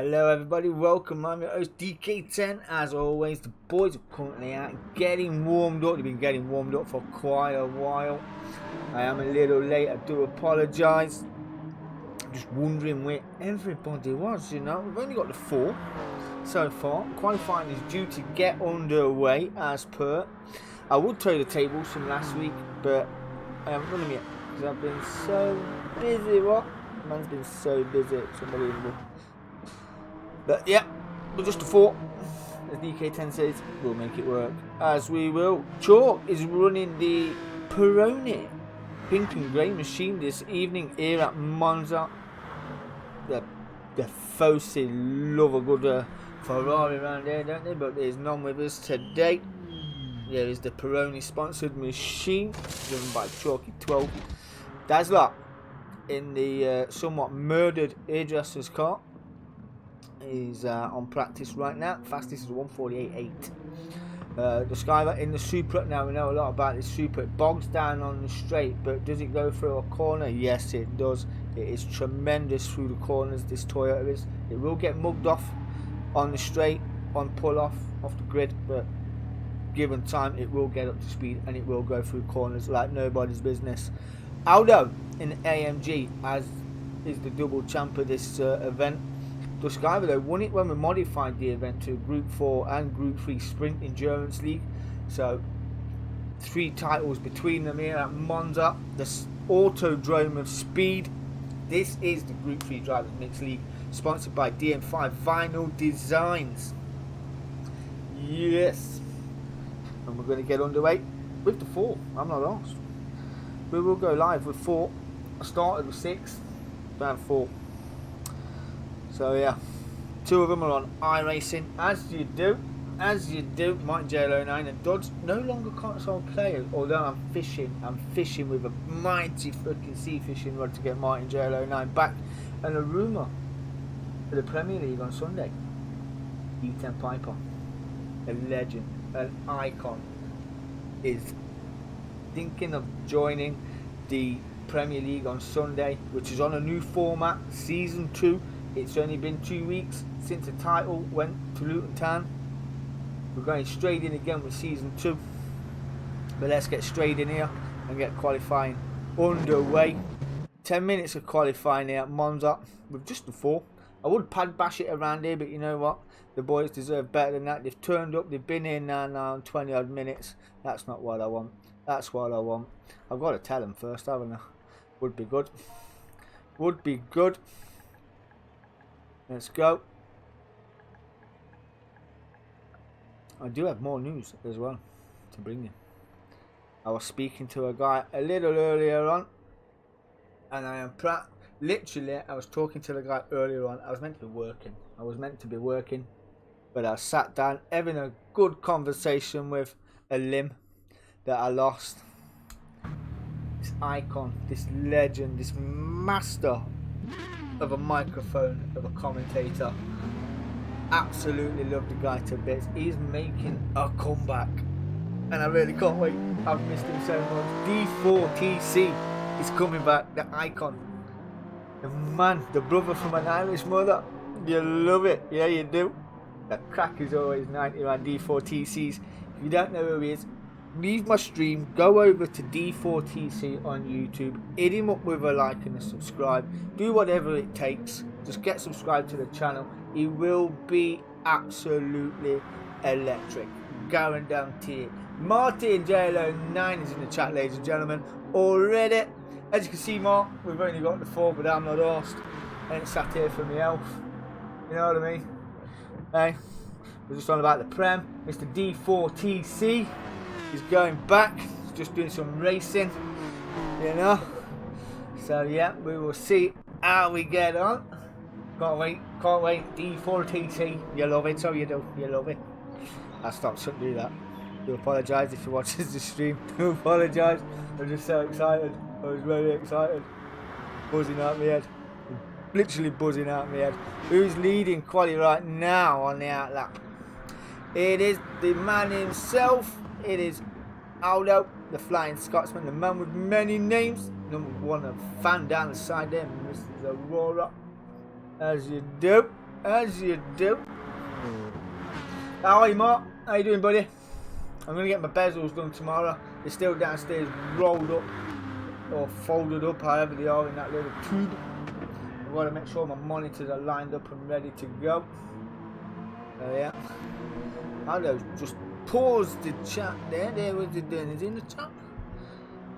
Hello everybody, welcome. I'm your host Dk10. As always, the boys are currently out getting warmed up. They've been getting warmed up for quite a while. I am a little late, I do apologise. Just wondering where everybody was, you know. We've only got the 4 so far. Qualifying is due to get underway as per. I would tell you the tables from last week, but I haven't done them yet because I've been so busy. Man's been so busy, it's unbelievable. But yeah, we're just a 4. As Dk10 says, we'll make it work. As we will. Chalk is running the Peroni pink and grey machine this evening here at Monza. The Fosi love a good Ferrari around here, don't they? But there's none with us today. There is the Peroni sponsored machine driven by Chalky 12. Dazzler in the somewhat murdered hairdresser's car. Is on practice right now. Fastest is 1:48.8. The Skyver in the Supra. Now we know a lot about this Supra. It bogs down on the straight, but does it go through a corner? Yes, it does. It is tremendous through the corners. This Toyota is. It will get mugged off on the straight, on pull off the grid, but given time, it will get up to speed and it will go through corners like nobody's business. Aldo in the AMG, as is the double champ of this event. The Skyver though won it when we modified the event to Group 4 and Group 3 Sprint Endurance League. So 3 titles between them here at Monza, the Autodrome of Speed. This is the Group 3 Drivers Mixed League, sponsored by DM5 Vinyl Designs. Yes. And we're going to get underway with the 4. I'm not lost. We will go live with 4. I started with 6, down 4. So yeah, 2 of them are on iRacing, as you do. Mike JL09 and Dodds no longer console players, although I'm fishing with a mighty fucking sea fishing rod to get Martin JL09 back. And a rumour for the Premier League on Sunday, Dk10 Piper, a legend, an icon, is thinking of joining the Premier League on Sunday, which is on a new format, Season 2. It's only been 2 weeks since the title went to Luton Town. We're going straight in again with Season 2. But let's get straight in here and get qualifying underway. 10 minutes of qualifying here at Monza with just the 4. I would pad bash it around here, but you know what? The boys deserve better than that. They've turned up, they've been here now 20 odd minutes. That's not what I want. That's what I want. I've got to tell them first, haven't I? Would be good. Would be good. Let's go. I do have more news as well to bring you. I was speaking to a guy a little earlier on, and I am proud. Literally, I was talking to the guy earlier on. I was meant to be working. But I sat down having a good conversation with a limb that I lost. This icon, this legend, this master of a microphone, of a commentator. Absolutely love the guy to bits. He's making a comeback and I really can't wait. I've missed him so much. D4TC is coming back, the icon, the man, the brother from an Irish mother. You love it, yeah you do. The crack is always 90 around D4TCs. If you don't know who he is, leave my stream, go over to D4TC on YouTube, hit him up with a like and a subscribe, do whatever it takes, just get subscribed to the channel. He will be absolutely electric, guarantee it. Martin JL09 is in the chat, ladies and gentlemen, already. As you can see, Mark, we've only got the 4, but I'm not arsed. I ain't sat here for my health, you know what I mean? Hey, we're just on about the Prem. Mr. D4TC is going back, he's just doing some racing, you know. So yeah, we will see how we get on. Can't wait. D4TC, you love it, so you do, you love it. I stopped, shouldn't do that. Do apologise if you watch the stream. Do apologise. I'm just so excited. I was very excited. Buzzing out my head. Literally buzzing out my head. Who's leading quali right now on the outlap? It is the man himself. It is Aldo, the Flying Scotsman, the man with many names. Number 1, a fan down the side there, Mrs. Aurora. As you do. as you do. How are you, Mark? How you doing, buddy? I'm going to get my bezels done tomorrow. They're still downstairs rolled up or folded up, however they are, in that little tube. I've got to make sure my monitors are lined up and ready to go. Yeah. I'll just pause the chat there. There, what's it doing? Is he in the chat?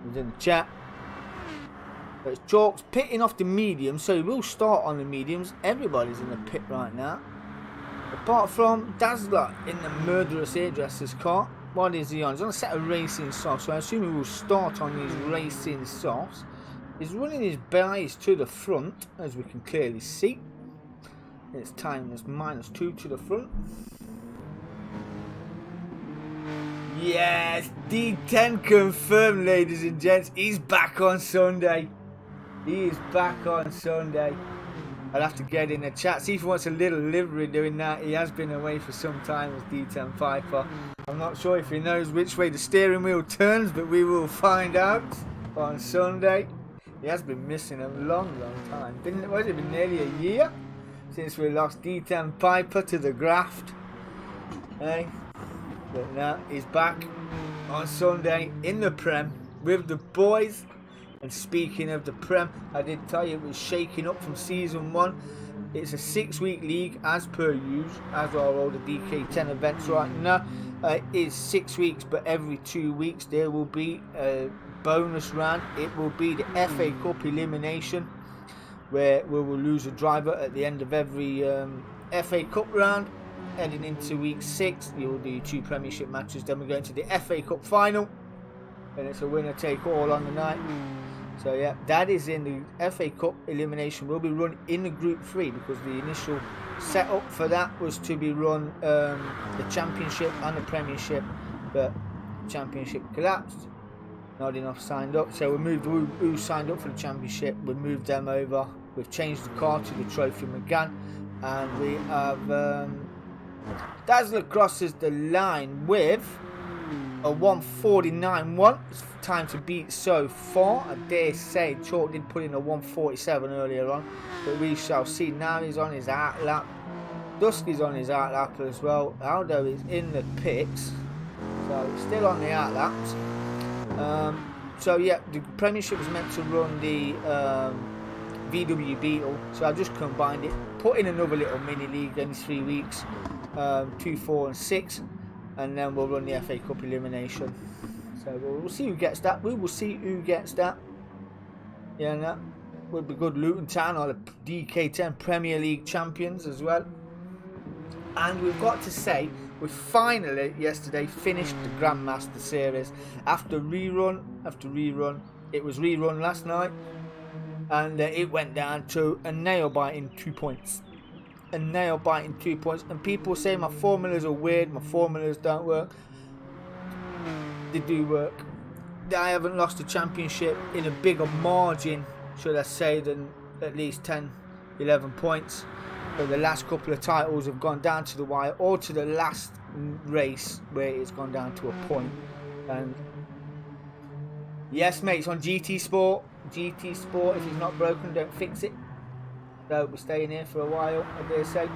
He's in the chat. But it's Chalk's pitting off the mediums, so he will start on the mediums. Everybody's in the pit right now. Apart from Dazzler in the murderous hairdresser's car. What is he on? He's on a set of racing softs, so I assume he will start on these racing softs. He's running his bias to the front, as we can clearly see. It's time is -2 to the front. Yes, D10 confirmed, ladies and gents. He's back on Sunday. He is back on Sunday. I'll have to get in the chat, see if he wants a little livery doing that. He has been away for some time as D10 Piper. I'm not sure if he knows which way the steering wheel turns, but we will find out on Sunday. He has been missing a long time. What has it been, nearly a year since we lost D10 Piper to the graft? Hey, but now he's back on Sunday in the Prem with the boys. And speaking of the Prem, I did tell you it was shaking up from Season 1. It's a 6-week league as per usual, as are all the Dk10 events right now. It is 6 weeks, but every 2 weeks there will be a bonus round. It will be the FA Cup elimination, where we will lose a driver at the end of every FA Cup round. Heading into week 6, you will do 2 Premiership matches. Then we're going to the FA Cup final, and it's a winner take all on the night. So yeah, that is in the FA Cup elimination. Will be run in the Group 3 because the initial setup for that was to be run the Championship and the Premiership, but the Championship collapsed. Not enough signed up, so we moved who signed up for the Championship. We moved them over. We've changed the car to the Trophy McGann, and we have Dazzler crosses the line with a 149.1. It's time to beat so far. I dare say Chalk did put in a 147 earlier on, but we shall see. Now he's on his out lap. Dusky's on his out lap as well. Aldo is in the pits, so still on the out laps. So yeah, the Premiership was meant to run the VW Beetle, so I just combined it, put in another little mini league in 3 weeks, 2, 4 and 6. And then we'll run the FA Cup elimination. So we'll see who gets that. We will see who gets that. Yeah, and that would be good. Luton Town are the DK10 Premier League champions as well. And we've got to say, we finally yesterday finished the Grandmaster Series after rerun after rerun. It was rerun last night, and it went down to a nail-biting 2 points. A nail-biting 2 points, and people say my formulas are weird, my formulas don't work. They do work. I haven't lost a championship in a bigger margin, should I say, than at least 10, 11 points. But the last couple of titles have gone down to the wire, or to the last race where it's gone down to a point. And yes, mate, it's on GT Sport. GT Sport, if it's not broken, don't fix it. So we're staying here for a while, I dare say.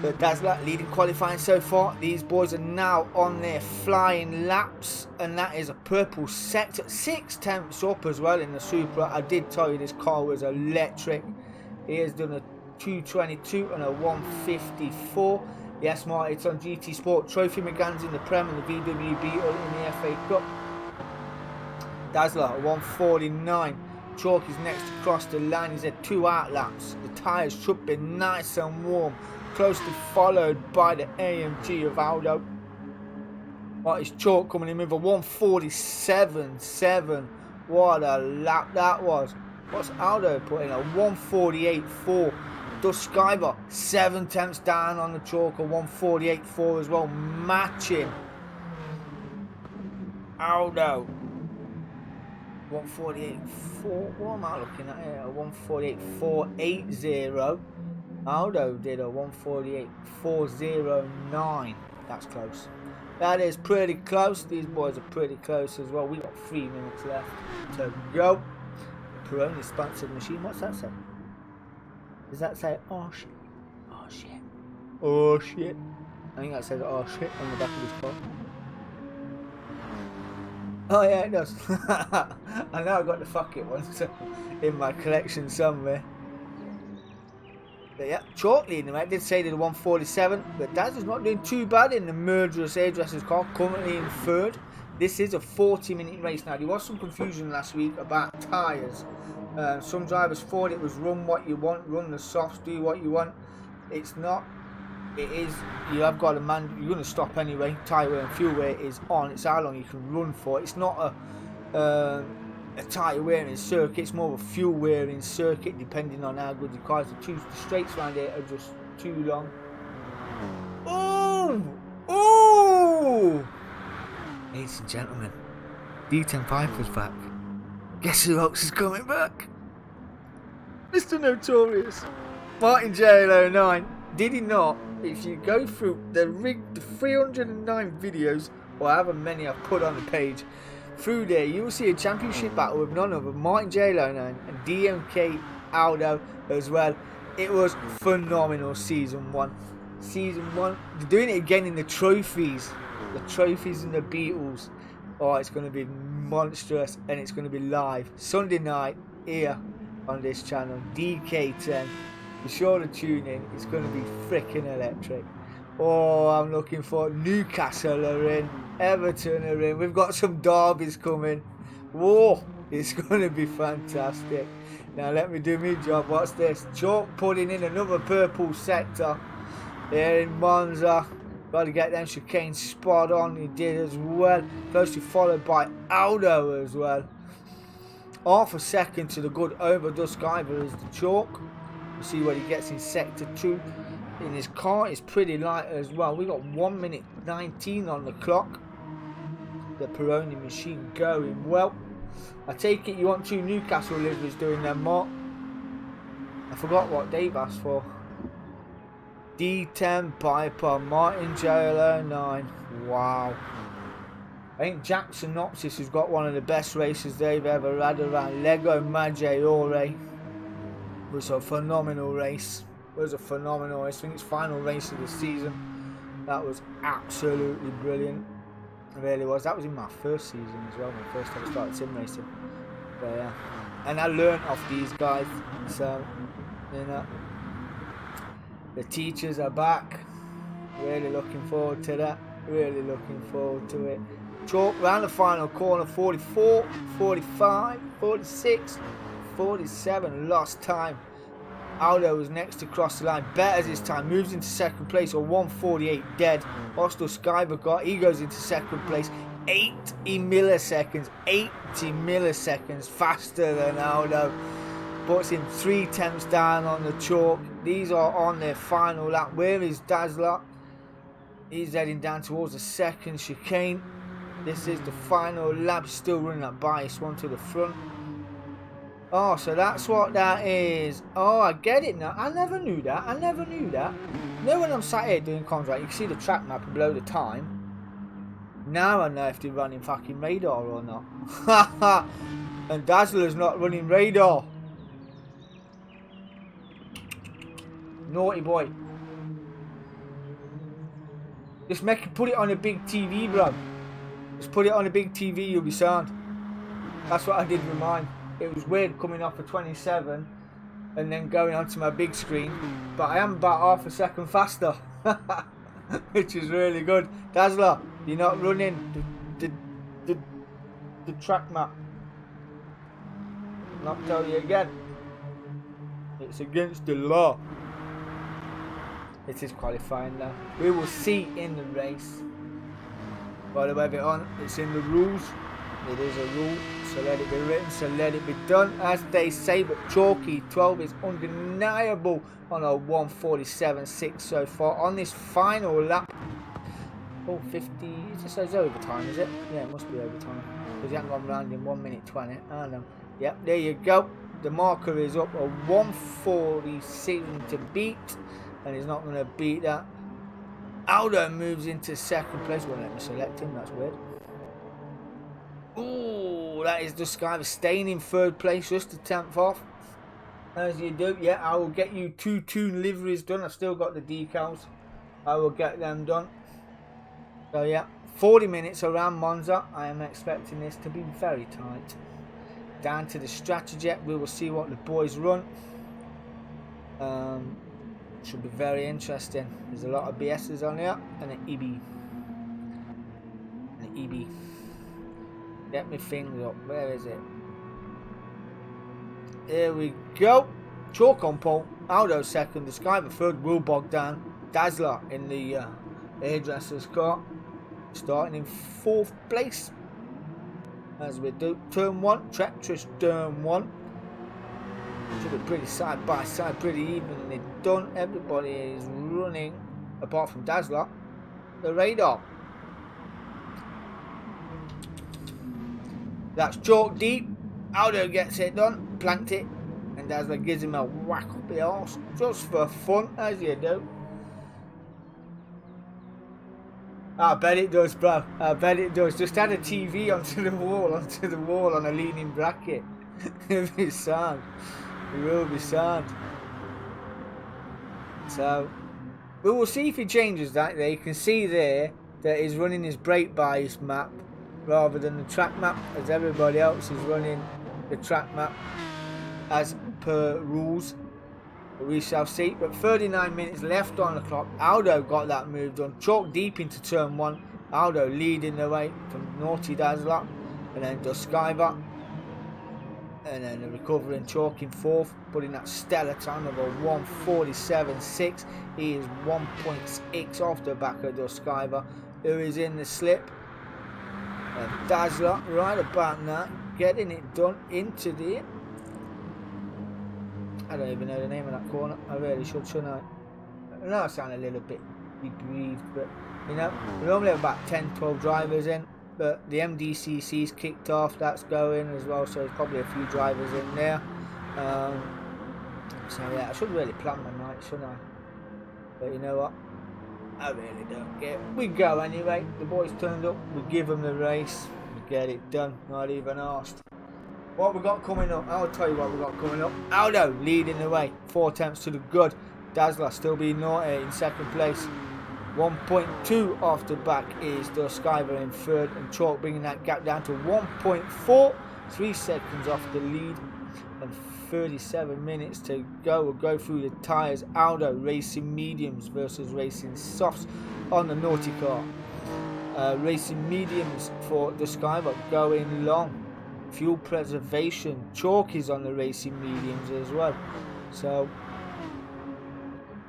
But Dazzler leading qualifying so far. These boys are now on their flying laps, and that is a purple sector. 6/10 up as well in the Supra. I did tell you this car was electric. He has done a 222 and a 154. Yes, Mark, it's on GT Sport. Trophy McGann's in the Prem and the VW Beetle in the FA Cup. Dazzler, a 149. Chalk is next across the line. He's had 2 out laps. The tyres should be nice and warm. Closely followed by the AMG of Aldo. What is Chalk coming in with a 147.7. What a lap that was. What's Aldo putting? A 148.4. Duskiver 7/10 down on the Chalk. A 148.4 as well. Matching Aldo. 148.4. What am I looking at here? A 148.480. Aldo did a 148.409. That's close. That is pretty close. These boys are pretty close as well. We got 3 minutes left to go. Peroni sponsored machine. What's that say? Does that say, oh shit? Oh shit. Oh shit. I think that says, oh shit, on the back of his car. Oh yeah, it does. I know I got the fuck it one in my collection somewhere. But yeah, Chalk leading, I did say the 147, but Daz is not doing too bad in the murderous hairdresser's car, currently in third. This is a 40-minute race now. There was some confusion last week about tyres. Some drivers thought it was run what you want, run the softs, do what you want. It's not. It is, you have got a man, you're going to stop anyway. Tyre wear and fuel wear is on. It's how long you can run for. It's not a tyre wearing circuit, it's more of a fuel wearing circuit depending on how good your car is. The straights around here are just too long. Oh! Oh! Ladies and gentlemen, D10'S back. Guess who else is coming back? Mr. Notorious. Martin J09. Did he not? If you go through the 309 videos, or however many I've put on the page, through there you will see a championship battle with none other Martin J09 and DMK Aldo as well. It was phenomenal. Season 1. Season 1. They're doing it again in the trophies. The trophies and the Beatles. Oh, it's going to be monstrous, and it's going to be live Sunday night here on this channel, Dk10. Be sure to tune in. It's going to be freaking electric. Oh, I'm looking for Newcastle are in, Everton are in. We've got some derbies coming. Whoa, it's going to be fantastic. Now let me do my job. What's this? Chalk putting in another purple sector here in Monza. Got to get them chicane spot on. He did as well. Closely followed by Aldo as well. Half a second to the good overdust driver is the Chalk. We'll see what he gets in sector 2. In his car is pretty light as well. We got 1 minute 19 on the clock. The Peroni machine going well. I take it you want 2 Newcastle liveries doing them, Mark. I forgot what Dave asked for. D10 Piper, Martin J09. Wow. I think Jack Synopsis has got one of the best races they've ever had around Lego Maggiore. It was a phenomenal race. It was a phenomenal race. I think it's final race of the season. That was absolutely brilliant. It really was. That was in my first season as well. My first time I started sim racing. But yeah. And I learned off these guys. So, you know. The teachers are back. Really looking forward to that. Really looking forward to it. Chalk round the final corner. 44, 45, 46, 47. Lost time. Aldo was next to cross the line. Betters this time. Moves into second place. Or 148 dead. Hostile Skyber got. He goes into second place. 80 milliseconds. 80 milliseconds faster than Aldo. Puts him 3/10 down on the Chalk. These are on their final lap. Where is Dazzler? He's heading down towards the second chicane. This is the final lap. Still running that bias one to the front. Oh, so that's what that is. Oh, I get it now. I never knew that. I never knew that. You know when I'm sat here doing comms, right, you can see the track map below the time. Now I know if they're running fucking radar or not. Haha. And Dazzler's not running radar. Naughty boy. Just put it on a big TV, bro. Just put it on a big TV, you'll be sound. That's what I did with mine. It was weird coming off a 27 and then going onto my big screen. But I am about half a second faster. Which is really good. Dazzler, you're not running the track map. Not tell you again. It's against the law. It is qualifying now. We will see in the race. By the way, it's in the rules. It is a rule, so let it be written, so let it be done, as they say. But Chalky 12 is undeniable on a 147.6 so far on this final lap. Oh, 50. It just says overtime, is it? Yeah, it must be overtime because he hasn't gone round in 1 minute 20. I don't know. Yep, there you go. The marker is up a 147 to beat. And he's not going to beat that. Aldo moves into second place. Won't let me select him. That's weird. Ooh, that is the Skyver staying in third place. Just a 10th off. As you do, yeah, I will get you 2 tune liveries done. I've still got the decals. I will get them done. So yeah, 40 minutes around Monza. I am expecting this to be very tight. Down to the Stratojet, we will see what the boys run. Should be very interesting. There's a lot of BS's on here and an EB. Get my finger up. Where is it? Here we go. Chalk on pole. Aldo second. The Sky third. Will bog down. Dazzler in the hairdresser's car. Starting in 4th place. As we do. Turn 1. Treacherous turn 1. Should be pretty side by side. Pretty evenly done. Everybody is running. Apart from Dazzler. The radar. That's chalk deep. Aldo gets it done. Planked it. And Dazzler gives him a whack up the arse. Just for fun, as you do. I bet it does, bro. I bet it does. Just add a TV onto the wall on a leaning bracket. It'll be sound. It will be sound. So, we will see if he changes that. There you can see there that he's running his brake bias map rather than the track map, as everybody else is running the track map as per rules. We shall see. But 39 minutes left on the clock. Aldo got that move done. Chalk deep into turn 1. Aldo leading the way from Naughty Dazzler. And then Duskiver. And then the recovering Chalk in 4th. Putting that stellar time of a 1:47.6. He is 1.6 off the back of Duskiver, who is in the slip. And Dazzler right about now. Getting it done into the... I don't even know the name of that corner. I really should, shouldn't I? I know I sound a little bit debriefed, but you know, we normally have about 10-12 drivers in, but the MDCC's kicked off, that's going as well, so there's probably a few drivers in there. So yeah, I should really plan my night, shouldn't I? But you know what? I really don't care. We go anyway. The boys turned up, we give them the race, we get it done, not even asked. What we got coming up? I'll tell you what we got coming up. Aldo leading the way, 4 tenths to the good. Dazzler still being naughty in 2nd place. 1.2 off the back is Duskiver in 3rd, and Chalk bringing that gap down to 1.4. 3 seconds off the lead, and 37 minutes to go. We'll go through the tyres. Aldo racing mediums versus racing softs on the naughty car. Racing mediums for Duskiver going long. Fuel preservation. Chalk is on the racing mediums as well. So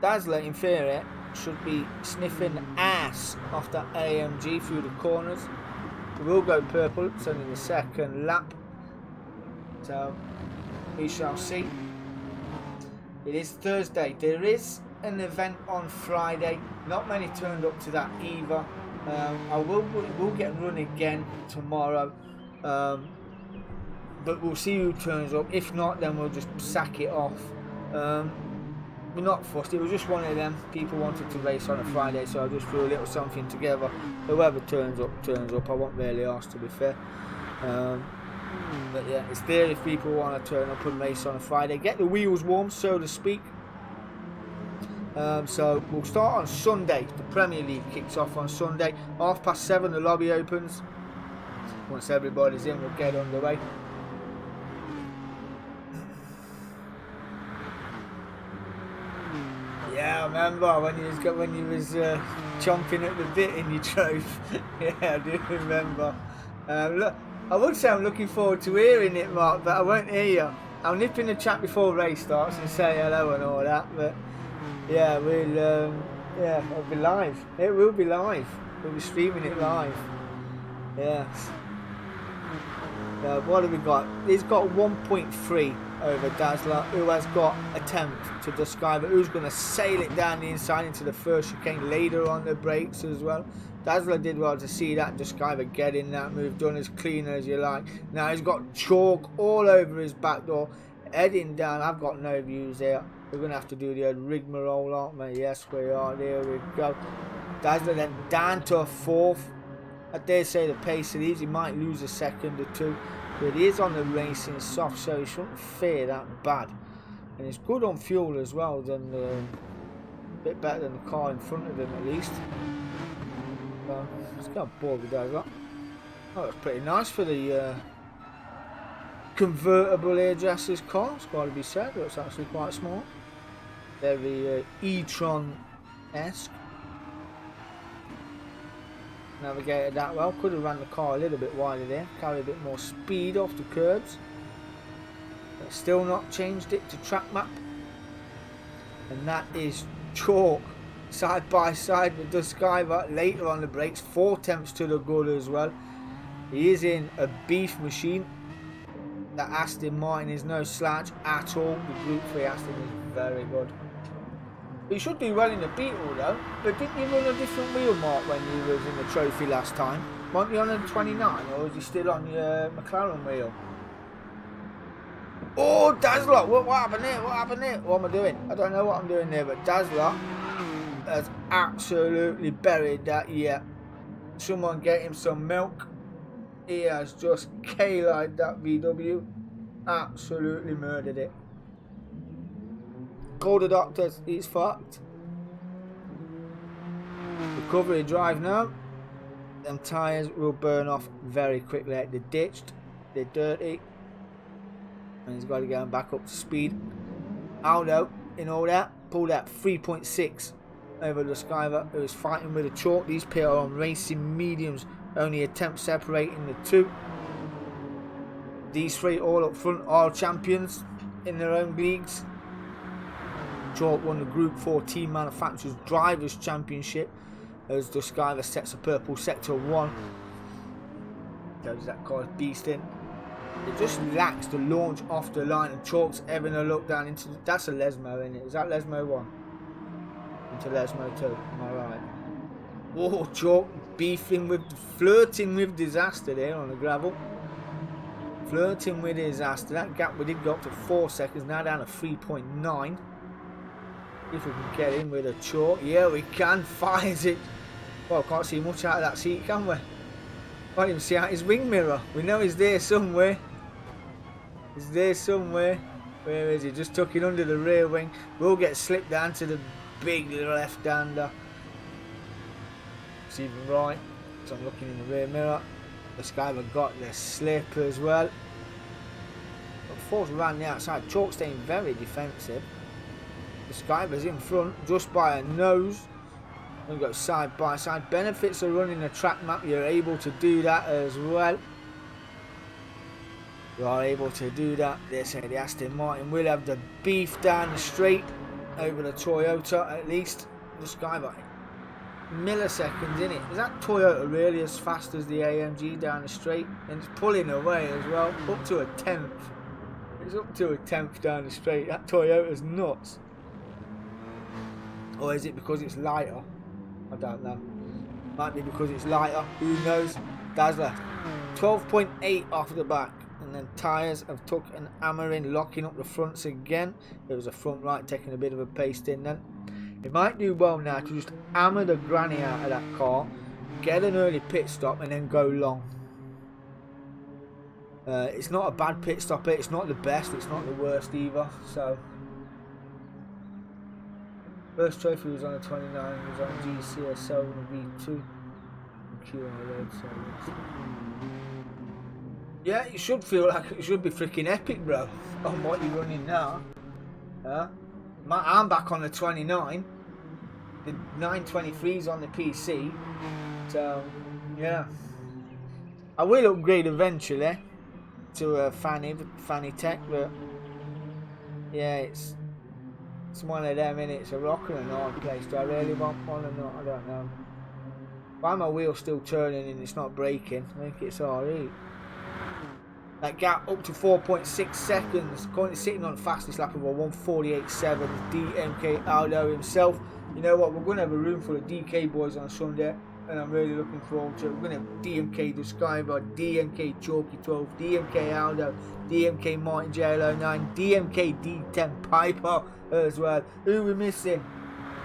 Dazzler in theory should be sniffing ass off that AMG through the corners. We will go purple. It's only the 2nd lap. So we shall see. It is Thursday. There is an event on Friday. Not many turned up to that either. We'll get run again tomorrow. But we'll see who turns up. If not, then we'll just sack it off. We're not fussed. It was just one of them. People wanted to race on a Friday, so I just threw a little something together. Whoever turns up, turns up. I won't really ask, to be fair. But yeah, it's there if people want to turn up and race on a Friday. Get the wheels warm, so to speak. So we'll start on Sunday. The Premier League kicks off on Sunday. 7:30 the lobby opens. Once everybody's in, we'll get underway. Yeah, I remember when you was chomping at the bit in your drove. Yeah, I do remember. Look, I would say I'm looking forward to hearing it, Mark, but I won't hear you. I'll nip in the chat before race starts and say hello and all that. But yeah, it'll be live. It will be live. We'll be streaming it live. Yes. What have we got? He's got 1.3 over Dazzler, who has got a 10th to Duskiver, who's going to sail it down the inside into the first chicane later on the brakes as well. Dazzler did well to see that Duskiver getting that move done as clean as you like. Now he's got chalk all over his back door, heading down. I've got no views here. We're going to have to do the old rigmarole, aren't we? Yes, we are. There we go. Dazzler then down to a 4th. I dare say the pace of these, he might lose a second or two, but he is on the racing soft, so he shouldn't fare that bad. And it's good on fuel as well, than a bit better than the car in front of him at least. So, it's kind of bored with that. Oh, it's pretty nice for the convertible hairdresser's car, it's got to be said. It's actually quite small. Very e-tron-esque. Navigated that well. Could have ran the car a little bit wider there, carry a bit more speed off the curbs. But still not changed it to track map. And that is chalk. Side by side with the Skyver. Later on the brakes, 4/10 to the good as well. He is in a beef machine. That Aston Martin is no slouch at all. The Group 3 Aston is very good. He should do well in the Beetle though. But didn't you run a different wheel, Mark, when you was in the trophy last time? Weren't you on a 29 or was you still on your McLaren wheel? Oh, Dazzler! What happened there? What happened there? What am I doing? I don't know what I'm doing there, but Dazzler has absolutely buried that. Yeah. Someone get him some milk. He has just K-lied that VW. Absolutely murdered it. Call the doctors, he's fucked. Recovery drive now. Them tyres will burn off very quickly. They're ditched, they're dirty. And he's got to get them back up to speed. Aldo, in all that, pulled out 3.6 over the Skyver, who is fighting with a chalk. These pair are on racing mediums. Only a tenth separating the two. These three all up front are champions in their own leagues. Chalk won the Group 4 Team Manufacturers Drivers Championship as the Skyver sets a purple sector 1. There's that car's beasting. It just lacks the launch off the line, and Chalk's having a look down into that's a Lesmo, isn't it? Is that Lesmo 1? Into Lesmo 2, am I right? Oh, Chalk beefing with, flirting with disaster there on the gravel. Flirting with disaster. That gap we did go up to 4 seconds, now down to 3.9. If we can get in with a Chalk. Yeah, we can. Fires it. Well, can't see much out of that seat, can we? Can't even see out his wing mirror. We know he's there somewhere. He's there somewhere. Where is he? Just tuck it under the rear wing. We'll get slipped down to the big left-hander. It's even right. So I'm looking in the rear mirror. The Skyver got the slip as well. But Force ran the outside. Chalk staying very defensive. The Skyver's in front just by a nose. We go side by side. Benefits of running a track map. You're able to do that as well. You are able to do that. They say the Aston Martin will have the beef down the straight over the Toyota at least. The Skyver. Milliseconds in it. Is that Toyota really as fast as the AMG down the straight? And it's pulling away as well. Up to a 10th. It's up to a 10th down the straight. That Toyota's nuts. Or is it because it's lighter? I don't know. Might be because it's lighter. Who knows? Dazzler. 12.8 off the back. And then tyres have took an hammering, locking up the fronts again. There was a front right taking a bit of a paste in then. It might do well now to just hammer the granny out of that car, get an early pit stop and then go long. It's not a bad pit stop, it's not the best, it's not the worst either. So first trophy was on a 29, it was on GCSO and a V2 road, so yeah, you should feel like it should be freaking epic, bro, on what you're running now. I'm back on the 29. The 923's on the PC. So, yeah. I will upgrade eventually to a Fanny Tech, but yeah, it's one of them, and it's a rock and a hard place. Do I really want one or not? I don't know. Why my wheel's still turning and it's not braking? I think it's alright. That gap up to 4.6 seconds. Currently sitting on the fastest lap of a 1:48.7. DMK Aldo himself. You know what? We're going to have a room full of DK boys on Sunday. And I'm really looking forward to it. We're going to have DMK the Skyver, DMK Chalky 12, DMK Aldo, DMK Martin JL09, DMK D10 Piper as well. Who are we missing?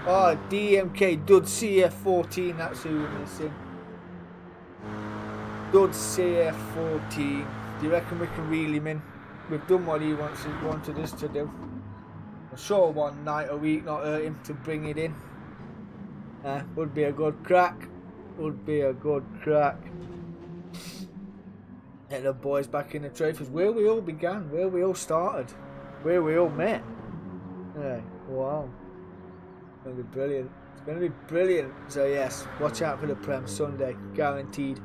Oh, DMK Dud CF14. That's who we're missing. Dud CF14. Do you reckon we can reel him in? We've done what he wanted us to do. I'm sure one night a week not hurt him to bring it in. Would be a good crack. Would be a good crack. Get the boys back in the trophies. Where we all began. Where we all started. Where we all met. Yeah, wow. It's going to be brilliant. It's going to be brilliant. So yes, watch out for the Prem Sunday. Guaranteed.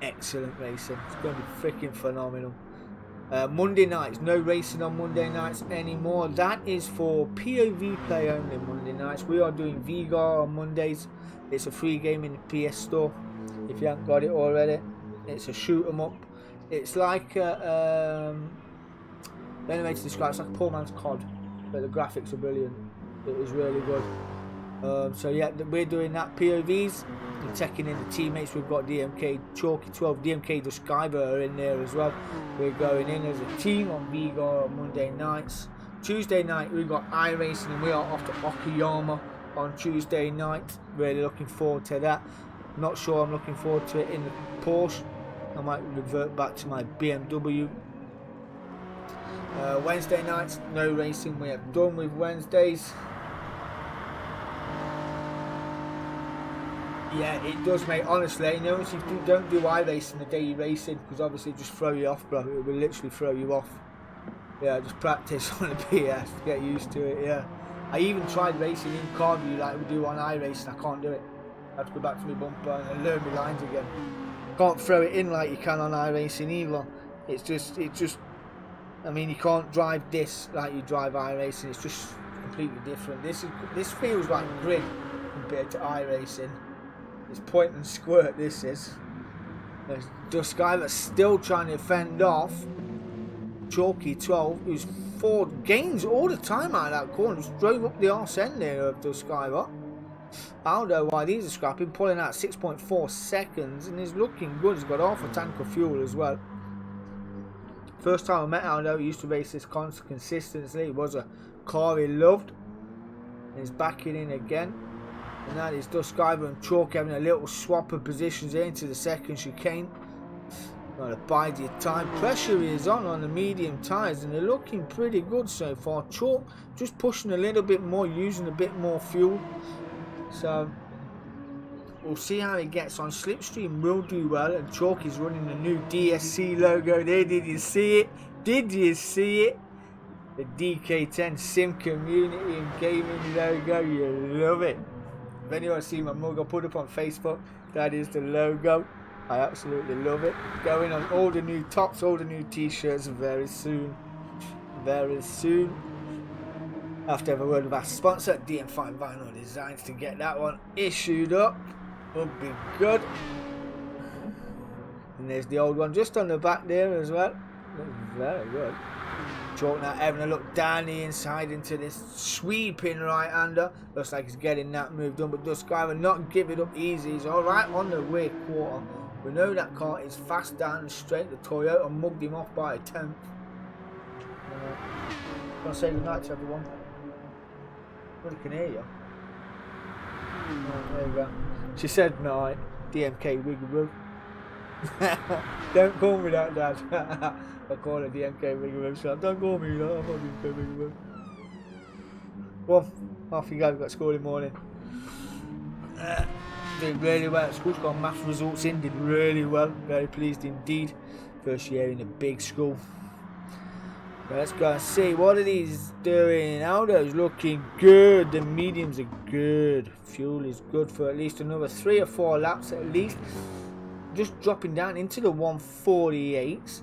Excellent racing. It's going to be freaking phenomenal. Monday nights, no racing on Monday nights anymore. That is for POV play only Monday nights. We are doing Vigar on Mondays. It's a free game in the PS store if you haven't got it already. It's a shoot 'em up. It's like the only way to describe it's like a poor man's COD, but the graphics are brilliant. It is really good. So yeah, we're doing that. POVs. We're taking in the teammates. We've got DMK Chalky 12, Dk10'S Gr3 are in there as well. We're going in as a team on Vigar on Monday nights. Tuesday night we've got iRacing and we are off to Okayama on Tuesday night. Really looking forward to that. Not sure I'm looking forward to it in the Porsche. I might revert back to my BMW. Wednesday nights, no racing. We are done with Wednesdays. Yeah, it does, mate. Honestly, you know, if you don't do iRacing the day you're racing, because obviously it just throw you off, bro. It will literally throw you off. Yeah, just practice on the PS, get used to it. Yeah, I even tried racing in car view like we do on iRacing. I can't do it. I have to go back to my bumper and learn my lines again. Can't throw it in like you can on iRacing either. It's just. I mean, you can't drive this like you drive iRacing. It's just completely different. This feels like grid compared to iRacing. It's point and squirt. This is. There's this guy that's still trying to fend off Chalky 12, who's 4 gains all the time out of that corner. Just drove up the arse end there of the Skyver. I don't know why these are scrapping, pulling out 6.4 seconds, and he's looking good. He's got half a tank of fuel as well. First time I met Aldo, he used to race this consistently. It was a car he loved. And he's backing in again. And that is Skyver and Chalk having a little swap of positions into the second chicane. Gotta bide your time. Pressure is on the medium tyres, and they're looking pretty good so far. Chalk just pushing a little bit more, using a bit more fuel. So we'll see how he gets on. Slipstream will do well, and Chalk is running the new DSC logo there. Did you see it? Did you see it? The Dk10 Sim Community and Gaming logo. You love it. If anyone's seen my mug, I'll put up on Facebook. That is the logo. I absolutely love it. Going on all the new tops, all the new t-shirts very soon. Very soon. I have to have a word with our sponsor, DM5 Vinyl Designs, to get that one issued up. Would be good. And there's the old one just on the back there as well. Looks very good. Chalk now having a look down the inside into this sweeping right-hander. Looks like he's getting that move done, but Skyver will not give it up easy. He's alright on the rear quarter. We know that car is fast down and straight. The Toyota mugged him off by a 10th. Gonna say goodnight to everyone. Nobody can hear you. Oh, there you go. She said night. DMK Wiggle Room. Don't call me that, Dad. I call her DMK Wiggle Room. So don't call me that. I'm not DMK Wiggle Room. Well, off you go. We've got school in the morning. Did really well at school. Got maths results in. Did really well. Very pleased indeed. First year in a big school. Let's go and see what are these doing. Aldo's looking good. The mediums are good. Fuel is good for at least another 3 or 4 laps at least. Just dropping down into the 148s.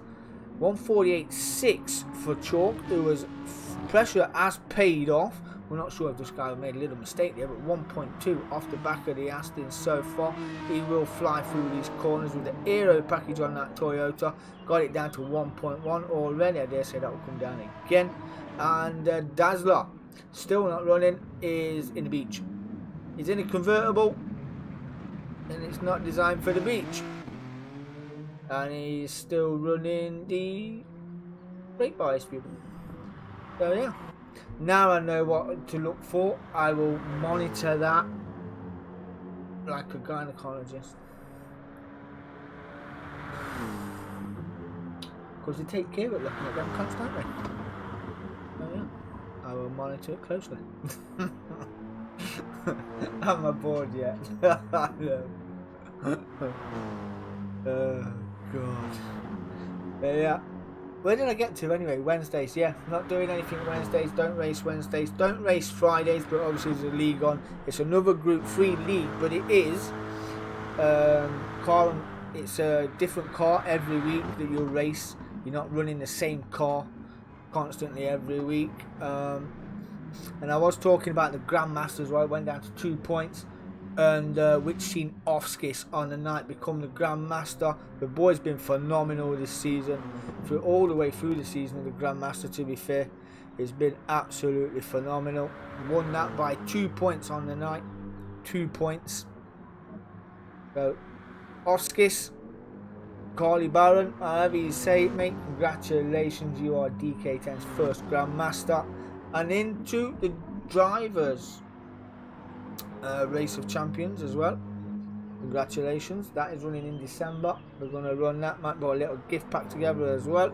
148.6 for Chalk. There was pressure has paid off. We're not sure if this guy made a little mistake there, but 1.2 off the back of the Aston so far. He will fly through these corners with the aero package on that Toyota. Got it down to 1.1 already. I dare say that will come down again. And Dazzler, still not running, is in the beach. He's in a convertible, and it's not designed for the beach. And he's still running the brake bias view. So yeah. Now I know what to look for. I will monitor that like a gynecologist. Because they take care of looking at them constantly. Oh yeah. monitor it closely. Am I bored yet? No. Oh God. But yeah. Where did I get to anyway? Wednesdays, yeah. Not doing anything Wednesdays. Don't race Wednesdays. Don't race Fridays, but obviously there's a league on. It's another Group 3 league, but it is car. It's a different car every week that you'll race. You're not running the same car constantly every week. And I was talking about the Grandmasters where I went down to 2 points, and which seen Offskis on the night become the Grandmaster. The boy's been phenomenal this season, all the way through the season of the Grandmaster. To be fair, it's been absolutely phenomenal. Won that by 2 points on the night. 2 points. So Offskis, Carly Barron, however you say it, mate, congratulations, you are Dk10'S first Grandmaster. And into the drivers race of champions as well. Congratulations, that is running in December. We're going to run that, might put a little gift pack together as well.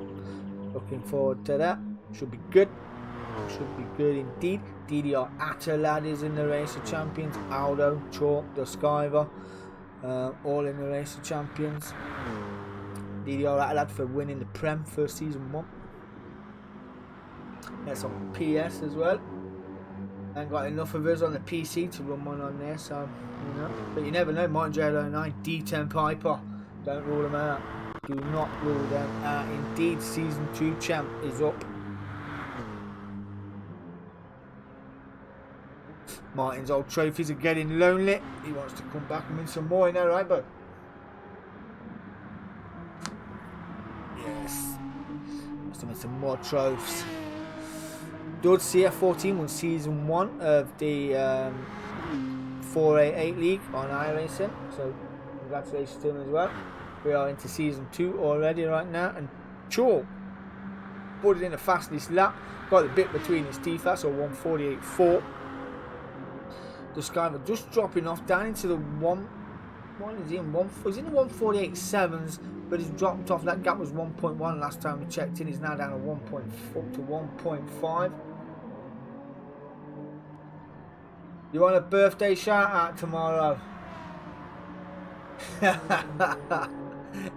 Looking forward to that. Should be good. Should be good indeed. DDR Atalad is in the race of champions. Aldo, Chalk, the Skyver, all in the race of champions. DDR Atalad for winning the Prem for season 1. That's on PS as well. Ain't got enough of us on the PC to run one on there, so you know. But you never know. Martin J09, D10 Piper. Don't rule them out. Do not rule them out. Indeed, season 2 champ is up. Martin's old trophies are getting lonely. He wants to come back and win some more, you know, right, bud? Yes. Wants to win some more trophies. Dud CF14 won season 1 of the 488 league on iRacing, so congratulations to him as well. We are into season 2 already right now, and Chalk put it in the fastest lap, got the bit between his teeth, that's a 148.4. The Skyver just dropping off down into the he's in the 148.7s, but he's dropped off. That gap was 1.1 last time we checked in. He's now down to 1.5. You want a birthday shout out tomorrow?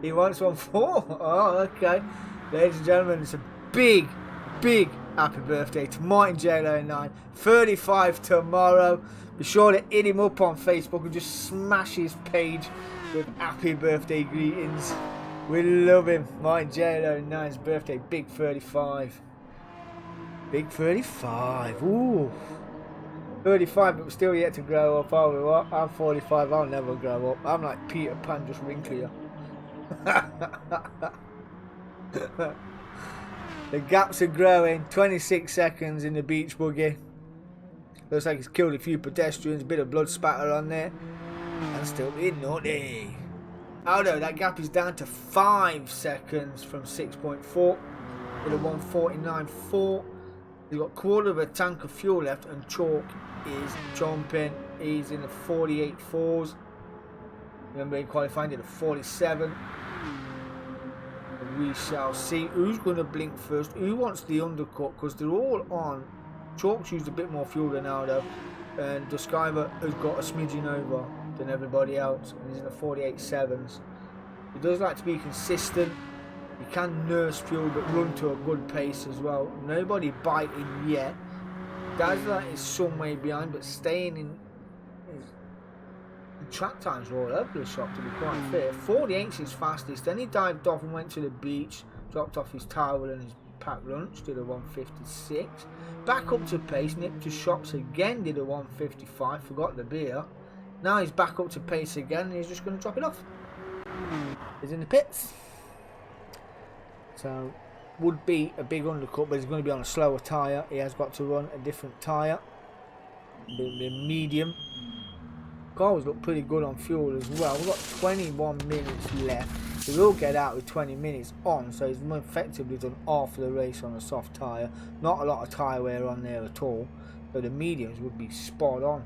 He wants one for? Oh, okay. Ladies and gentlemen, it's a big happy birthday to Martin J09. 35 tomorrow. Be sure to hit him up on Facebook and just smash his page with happy birthday greetings. We love him. Martin J09's birthday, big 35. Big 35. Ooh. 35, but we're still yet to grow up, are we? What? I'm 45, I'll never grow up. I'm like Peter Pan, just wrinklier. The gaps are growing. 26 seconds in the beach buggy. Looks like he's killed a few pedestrians, a bit of blood spatter on there. And still being naughty. Aldo, that gap is down to 5 seconds from 6.4. With a 149.4. He's got a quarter of a tank of fuel left, and Chalk is jumping. He's in the 48.4s. Remember, in qualifying, did a 47. And we shall see who's going to blink first. Who wants the undercut? Because they're all on. Chalk's used a bit more fuel than Aldo, and the Skyver has got a smidgen over than everybody else, and he's in the 48.7s. He does like to be consistent. He can nurse fuel but run to a good pace as well. Nobody biting yet. Dazzler is some way behind, but staying in the track times are all over the shop, to be quite fair. 48's his fastest. Then he dived off and went to the beach, dropped off his towel and his packed lunch, did a 156. Back up to pace, nipped to shops again, did a 155, forgot the beer. Now he's back up to pace again, and he's just going to drop it off. He's in the pits. So, would be a big undercut, but he's going to be on a slower tyre. He has got to run a different tyre. The medium. Cars look pretty good on fuel as well. We've got 21 minutes left. He will get out with 20 minutes on, so he's effectively done half of the race on a soft tyre. Not a lot of tyre wear on there at all. So the mediums would be spot on.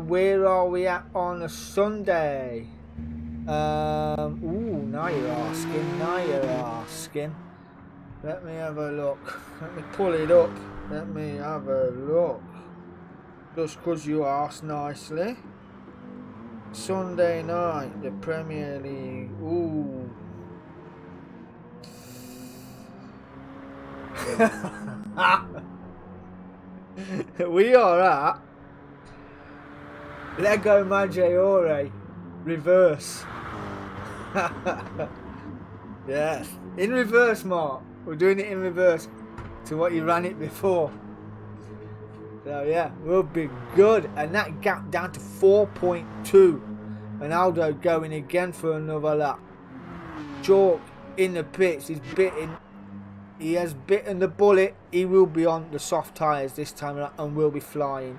Where are we at on a Sunday? Ooh, now you're asking. Let me have a look. Let me pull it up. Let me have a look. Just because you asked nicely. Sunday night, the Premier League. Ooh. We are at Lego Maggiore reverse. Yes, in reverse, Mark. We're doing it in reverse to what you ran it before. So yeah, we'll be good. And that gap down to 4.2. And Aldo going again for another lap. Chalk in the pits. He's bitten. He has bitten the bullet. He will be on the soft tyres this time around and will be flying.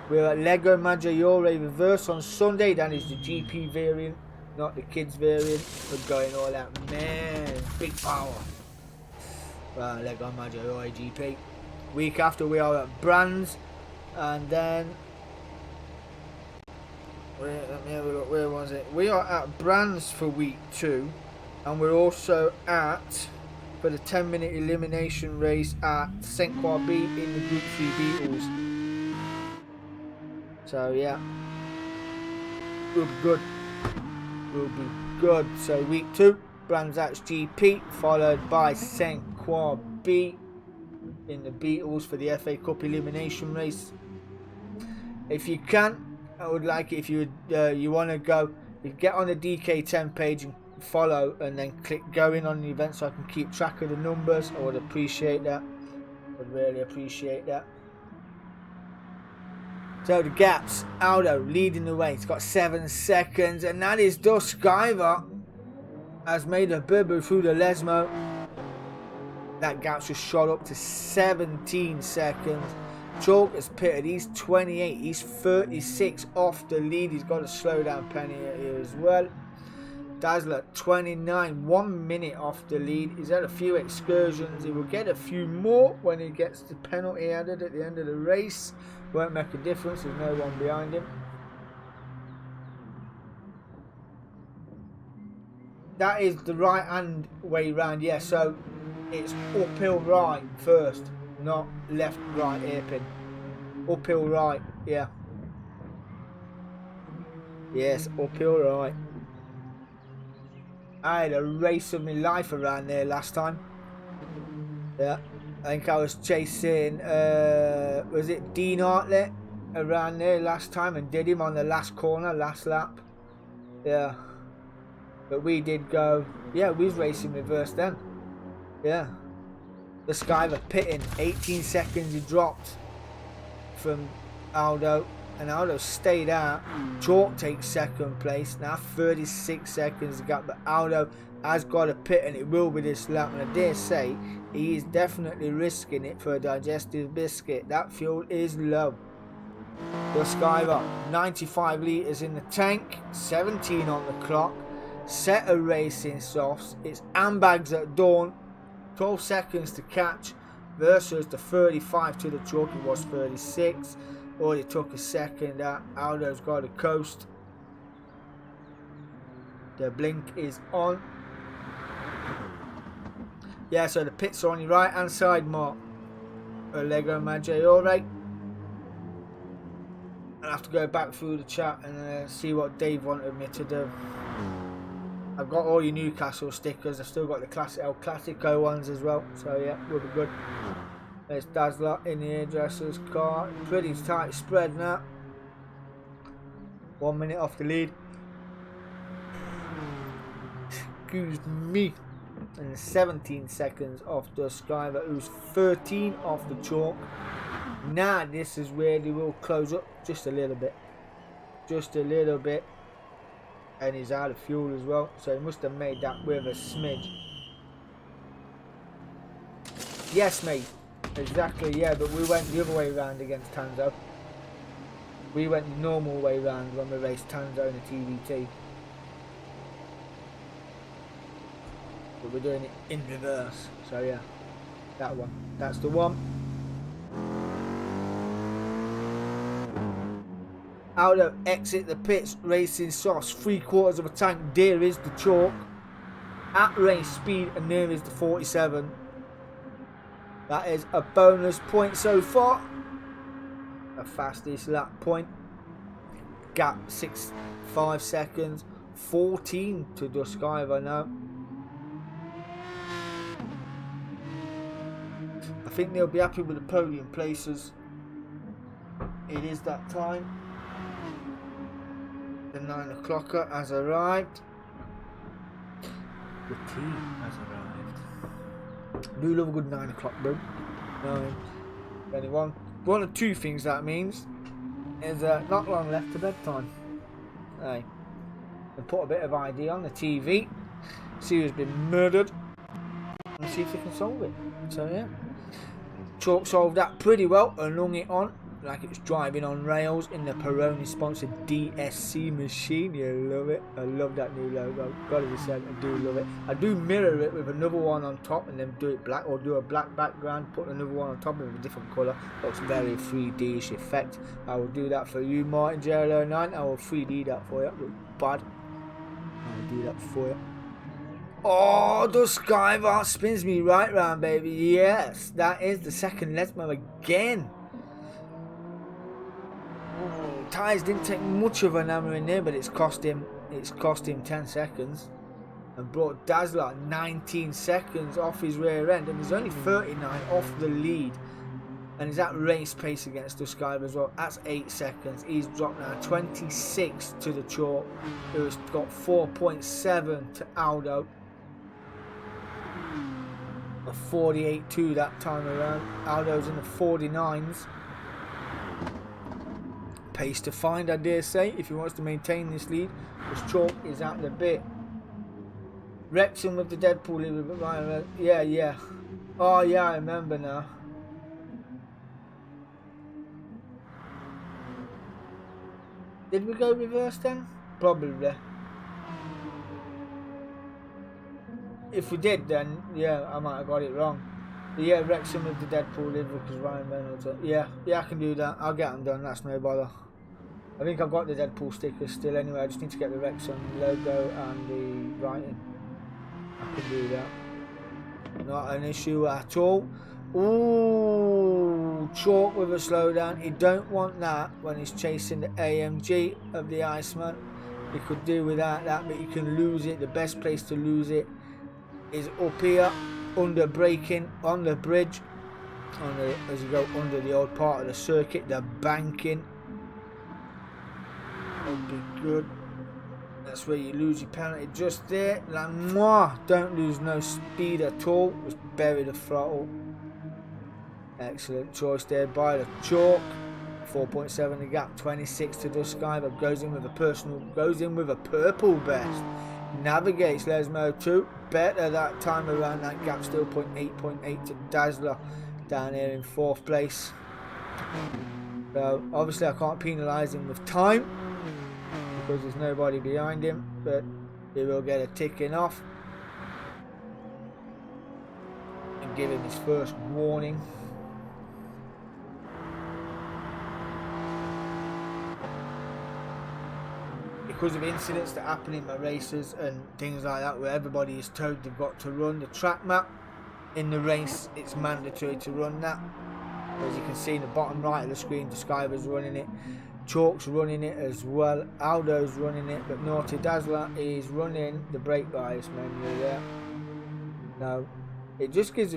We're at Lego Maggiore reverse on Sunday. That is the GP variant, not the kids variant. We're going all out. Man, big power. Lego Maggiore GP. Week after we are at Brands. And then... let me have a look. Where was it? We are at Brands for week 2. And we're also at... for the 10-minute elimination race at St. Croix B in the Group 3 Beetles. So yeah, we'll be good. We'll be good. So week 2, Brands Hatch GP, followed by St. Croix B in the Beetles for the FA Cup elimination race. If you can, I would like it if you want to go, you get on the DK10 page and follow and then click going on the event so I can keep track of the numbers. I would appreciate that. Would really appreciate that. So the gaps, Aldo leading the way. He's got 7 seconds, and that is Dust Skyver has made a boo-boo through the Lesmo. That gap's just shot up to 17 seconds. Chalk has pitted. He's 28. He's 36 off the lead. He's got to slow down Penny here as well. Dazzler 29, 1 minute off the lead. He's had a few excursions. He will get a few more when he gets the penalty added at the end of the race. Won't make a difference. There's no one behind him. That is the right hand way round. Yeah, so it's uphill right first, not left right hairpin. Uphill right. Yeah. Yes, uphill right. I had a race of my life around there last time. Yeah, I think I was chasing, was it Dean Hartley around there last time and did him on the last corner, last lap. Yeah, but we did go, yeah, we was racing reverse then. Yeah, the Skyver pitting, 18 seconds he dropped from Aldo. And Aldo stayed out. Chalk takes second place. Now 36 seconds gap. But Aldo has got a pit and it will be this lap. And I dare say he is definitely risking it for a digestive biscuit. That fuel is low. The Skyver, 95 litres in the tank. 17 on the clock. Set of racing softs. It's handbags at dawn. 12 seconds to catch. Versus the 35 to the Chalk. It was 36. Already took a second out. Aldo's got a coast. The blink is on. Yeah, so the pits are on your right hand side, Mark. Lego Maggiore. I'll have to go back through the chat and see what Dave wanted me to do. I've got all your Newcastle stickers. I've still got the classic El Clasico ones as well. So yeah, we'll be good. There's Dazzler in the hairdresser's car. Pretty tight spread now. 1 minute off the lead. Excuse me. And 17 seconds off the Skyver, who's 13 off the Chalk. Now this is where they will close up just a little bit. Just a little bit. And he's out of fuel as well. So he must have made that with a smidge. Yes, mate. Exactly, yeah, but we went the other way around against Tanzo. We went the normal way round when we raced Tanzo in a TVT. But we're doing it in reverse. So yeah, that one. That's the one. Aldo exit the pits, racing softs, 3/4 of a tank. There is the Chalk. at race speed and near is the 47. That is a bonus point so far. A fastest lap point. Gap 5 seconds. 14 to Duskiver now. I think they'll be happy with the podium places. It is that time. The 9 o'clocker has arrived. The team has arrived. Do love a good 9 o'clock, bro. 9. Anyone. One of two things that means is not long left to bedtime. Hey. And put a bit of ID on the TV. See who's been murdered. And see if they can solve it. So yeah. Chalk solved that pretty well and hung it on like it's driving on rails in the Peroni sponsored DSC machine. You love it. I love that new logo. Gotta be said, I do love it. I do mirror it with another one on top and then do it black, or do a black background, put another one on top of a different colour. Looks very 3D-ish effect. I will do that for you, Martin J09. I will 3D that for you. Look bad. I will do that for you. Oh, the Skyvar spins me right round, baby. Yes, that is the second Lesmo again. Tyres didn't take much of an hammer in there, but it's cost him 10 seconds and brought Dazzler 19 seconds off his rear end, and he's only 39 off the lead, and he's at race pace against the Skyvar as well. That's 8 seconds. He's dropped now 26 to the Chalk, who's got 4.7 to Aldo. A 48.2 that time around. Aldo's in the 49s. Pace to find, I dare say, if he wants to maintain this lead, because Chalk is at the bit. Wrexham with the Deadpool lead. Yeah. Oh yeah, I remember now. Did we go reverse then? Probably. If we did, then yeah, I might have got it wrong. But yeah, Wrexham with the Deadpool liver because Ryan Reynolds. Yeah, I can do that. I'll get them done. That's no bother. I think I've got the Deadpool stickers still anyway. I just need to get the Wrexham logo and the writing. I can do that. Not an issue at all. Ooh, Chalk with a slowdown. He don't want that when he's chasing the AMG of the Iceman. He could do without that, but he can lose it. The best place to lose it is up here, under braking on the bridge, as you go under the old part of the circuit, the banking. That'll be good. That's where you lose your penalty, just there. Like, mwah, don't lose no speed at all. Just bury the throttle. Excellent choice there by the Chalk. 4.7 the gap, 26 to Duskiver. Goes in with a purple best. Navigates Lesmo 2 better that time around. That gap still 0.8 to Dazzler down here in 4th place. So obviously I can't penalise him with time because there's nobody behind him, but he will get a ticking off and give him his first warning. Because of incidents that happen in my races and things like that, where everybody is told they've got to run the track map in the race, it's mandatory to run that. As you can see in the bottom right of the screen, Duskiver's running it, Chalk's running it as well, Aldo's running it, but Naughty Dazzler is running the brake bias menu there. Now, it just gives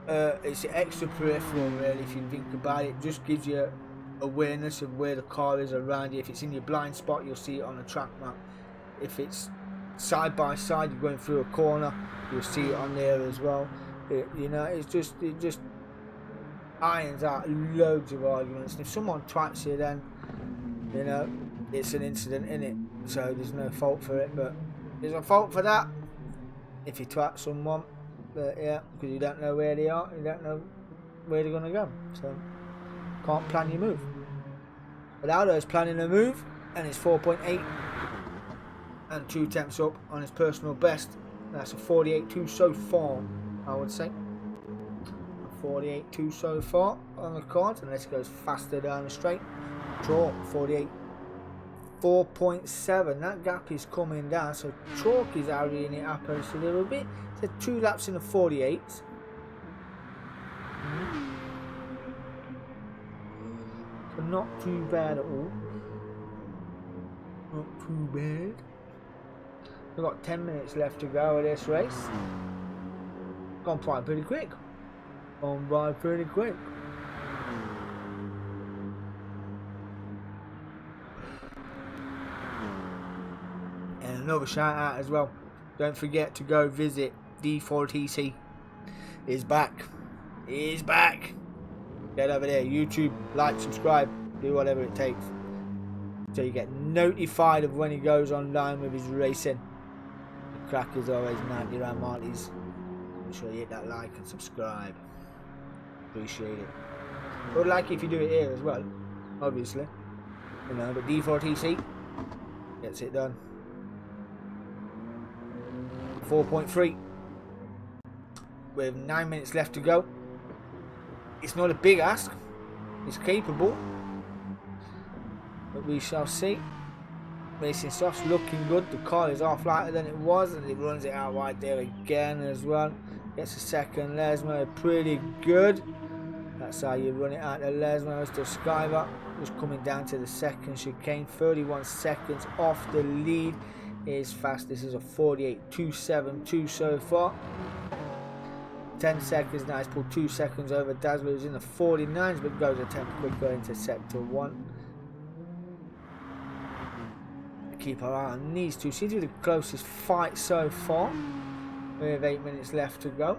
it's an extra peripheral really if you think about it. It just gives you awareness of where the car is around you. If it's in your blind spot, you'll see it on the track map. If it's side by side, you're going through a corner, you'll see it on there as well. It just irons out loads of arguments. And if someone twats you, then you know it's an incident in it, so there's no fault for it. But there's a fault for that if you twat someone. But yeah, because you don't know where they are, you don't know where they're gonna go, so can't plan your move. But Aldo's planning a move, and it's 4.8 and 2/10 up on his personal best. That's a 48.2 so far, I would say. 48.2 so far on the card, unless it goes faster down the straight. Draw 48. 4.7. That gap is coming down, so Chalk is hurrying it up a little bit. So 2 laps in the 48s. So not too bad at all. Not too bad. We've got 10 minutes left to go of this race. Gone by pretty quick. Gone by pretty quick. And another shout out as well. Don't forget to go visit D4TC. He's back. He's back. Get over there. YouTube, like, subscribe, do whatever it takes. So you get notified of when he goes online with his racing. The crack is always 90 round Marty's. Make sure you hit that like and subscribe. Appreciate it. Would like if you do it here as well, obviously. You know, but D4TC gets it done. 4.3 with 9 minutes left to go. It's not a big ask. It's capable. But we shall see. Racing stuff's looking good. The car is off lighter than it was, and it runs it out right there again as well. Gets a second. Lesmo pretty good. That's how you run it out. The Lesmo is to Skyver. Just coming down to the second chicane. 31 seconds off the lead. Is fast. This is a 48.272 so far. 10 seconds now. He's pulled 2 seconds over Dazzler, who's in the 49s, but goes a tenth quicker into sector 1. Keep our eye on these two. Seems to be the closest fight so far. We have 8 minutes left to go.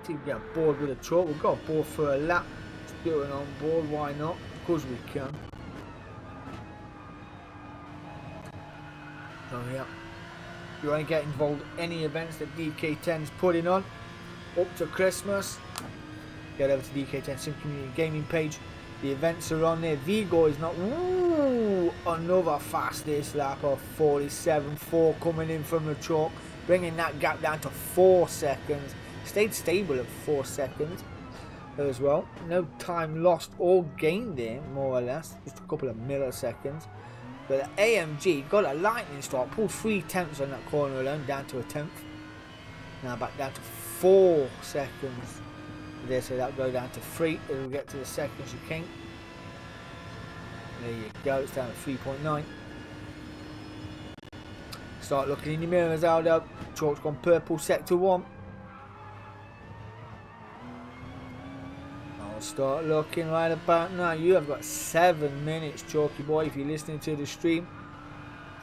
See if we get bored with a truck. We've got bored for a lap. Let's do it on board. Why not? Of course we can. So yeah. If you want to get involved in any events that Dk10's putting on up to Christmas, get over to Dk10 Sim Community Gaming page. The events are on there. Vigo is not. Ooh, another fastest lap of 47.4 coming in from the chalk, bringing that gap down to 4 seconds. Stayed stable at 4 seconds as well. No time lost or gained there, more or less. Just a couple of milliseconds. But the AMG got a lightning start. Pulled 3 tenths on that corner alone, down to a tenth. Now back down to 4 seconds. There, so that'll go down to 3. It'll get to the second chicane. There you go. It's down to 3.9. Start looking in your mirrors, Aldo. Chalk's gone purple, sector 1. I'll start looking right about now. You have got 7 minutes, Chalky boy, if you're listening to the stream.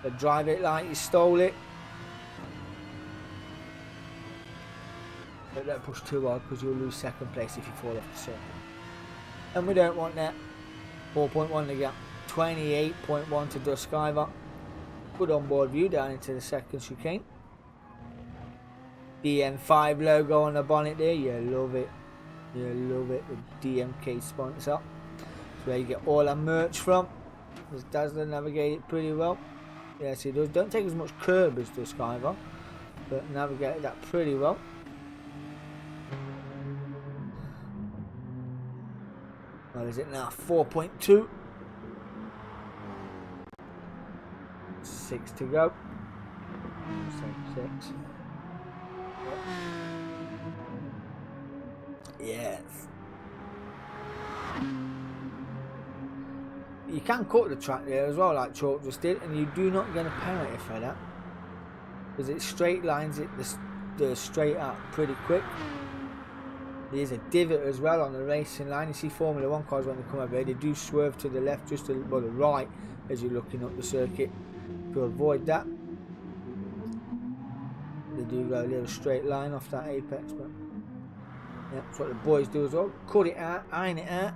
So drive it like you stole it. But don't push too hard because you'll lose second place if you fall off the circuit. And we don't want that. 4.1 to gap. 28.1 to Duskiver. Good onboard view down into the second chicane. DN5 logo on the bonnet there. You love it. You love it. The DMK sponsor. That's where you get all our merch from. This does navigate it pretty well. Yes, it does. Don't take as much curb as Duskiver, but navigate that pretty well. What is it now? 4.2. 6 to go. 6. Yes. You can cut the track there as well, like Chalk just did, and you do not get a penalty for that. Because it straight lines it the straight out pretty quick. There's a divot as well on the racing line. You see Formula 1 cars when they come over here, they do swerve to the left, just to the right as you're looking up the circuit. To avoid that, they do go a little straight line off that apex. But yeah, that's what the boys do as well. Cut it out, iron it out.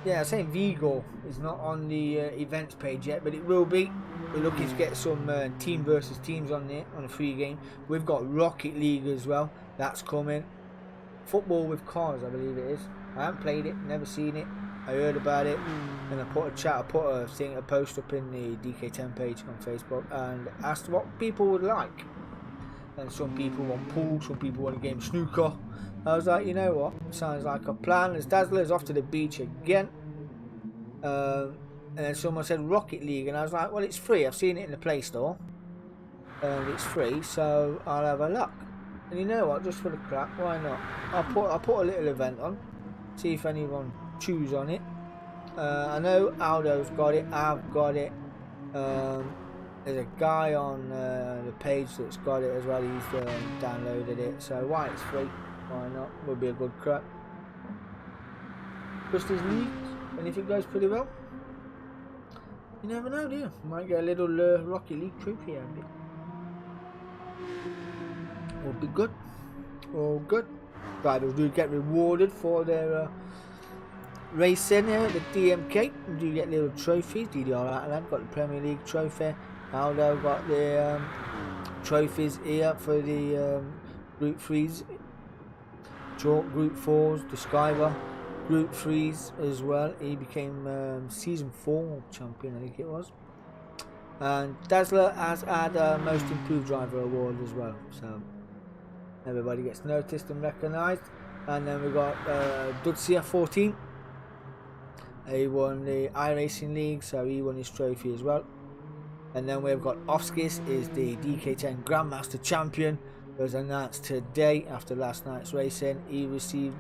Yeah, I was saying Vigo is not on the events page yet, but it will be. We're looking to get some team versus teams on there on a free game. We've got Rocket League as well. That's coming. Football with cars, I believe it is. I haven't played it, never seen it. I heard about it, and I put a post up in the DK10 page on Facebook and asked what people would like. and some people want pool, some people want a game of snooker. I was like, you know what, sounds like a plan. As Dazzler's off to the beach again. And then someone said Rocket League, and I was like, well, it's free. I've seen it in the Play Store, and it's free, so I'll have a look. And you know what, just for the crack, why not? I'll put a little event on, see if anyone chews on it. I know Aldo's got it, I've got it. There's a guy on the page that's got it as well. He's downloaded it, so why it's free? Why not? Will be a good crack. Buster's League, and if it goes pretty well, you never know, do you? Might get a little Rocket League trophy out of it. Will be good. All good. Drivers do get rewarded for their racing here. The DMK do get little trophies. DDR Atlanta got the Premier League trophy. Aldo got the trophies here for the Group 3s. Group 4s, the Skyver. Group 3s as well. He became Season 4 champion, I think it was. And Dazzler has had a Most Improved Driver award as well. So everybody gets noticed and recognised. And then we've got Dk10'S Gr3. He won the iRacing League, so he won his trophy as well. And then we've got Oskis, is the Dk10 Grandmaster Champion. It was announced today after last night's racing. He will receive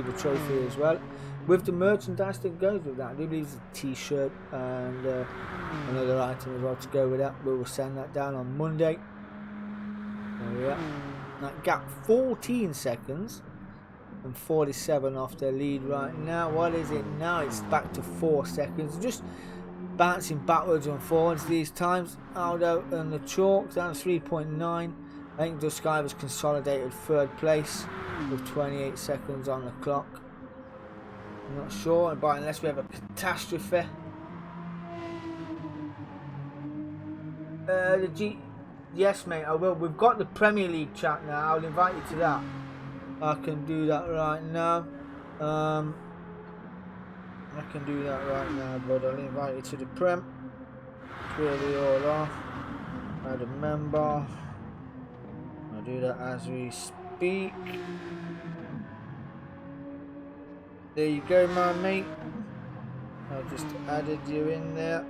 a trophy as well, with the merchandise that goes with that. I do believe it's a t-shirt and another item as well to go with that. We will send that down on Monday. Yeah. That gap 14 seconds and 47 off the lead right now. What is it now? It's back to 4 seconds. Just bouncing backwards and forwards these times. Aldo and the chalk down 3.9. I think the Sky was consolidated third place with 28 seconds on the clock. I'm not sure, but unless we have a catastrophe. Yes, mate, I will. We've got the Premier League chat now. I'll invite you to that. I can do that right now. I can do that right now, but I'll invite you to the Prem. Where we all are. Add a member. I'll do that as we speak. There you go, my mate. I just added you in there.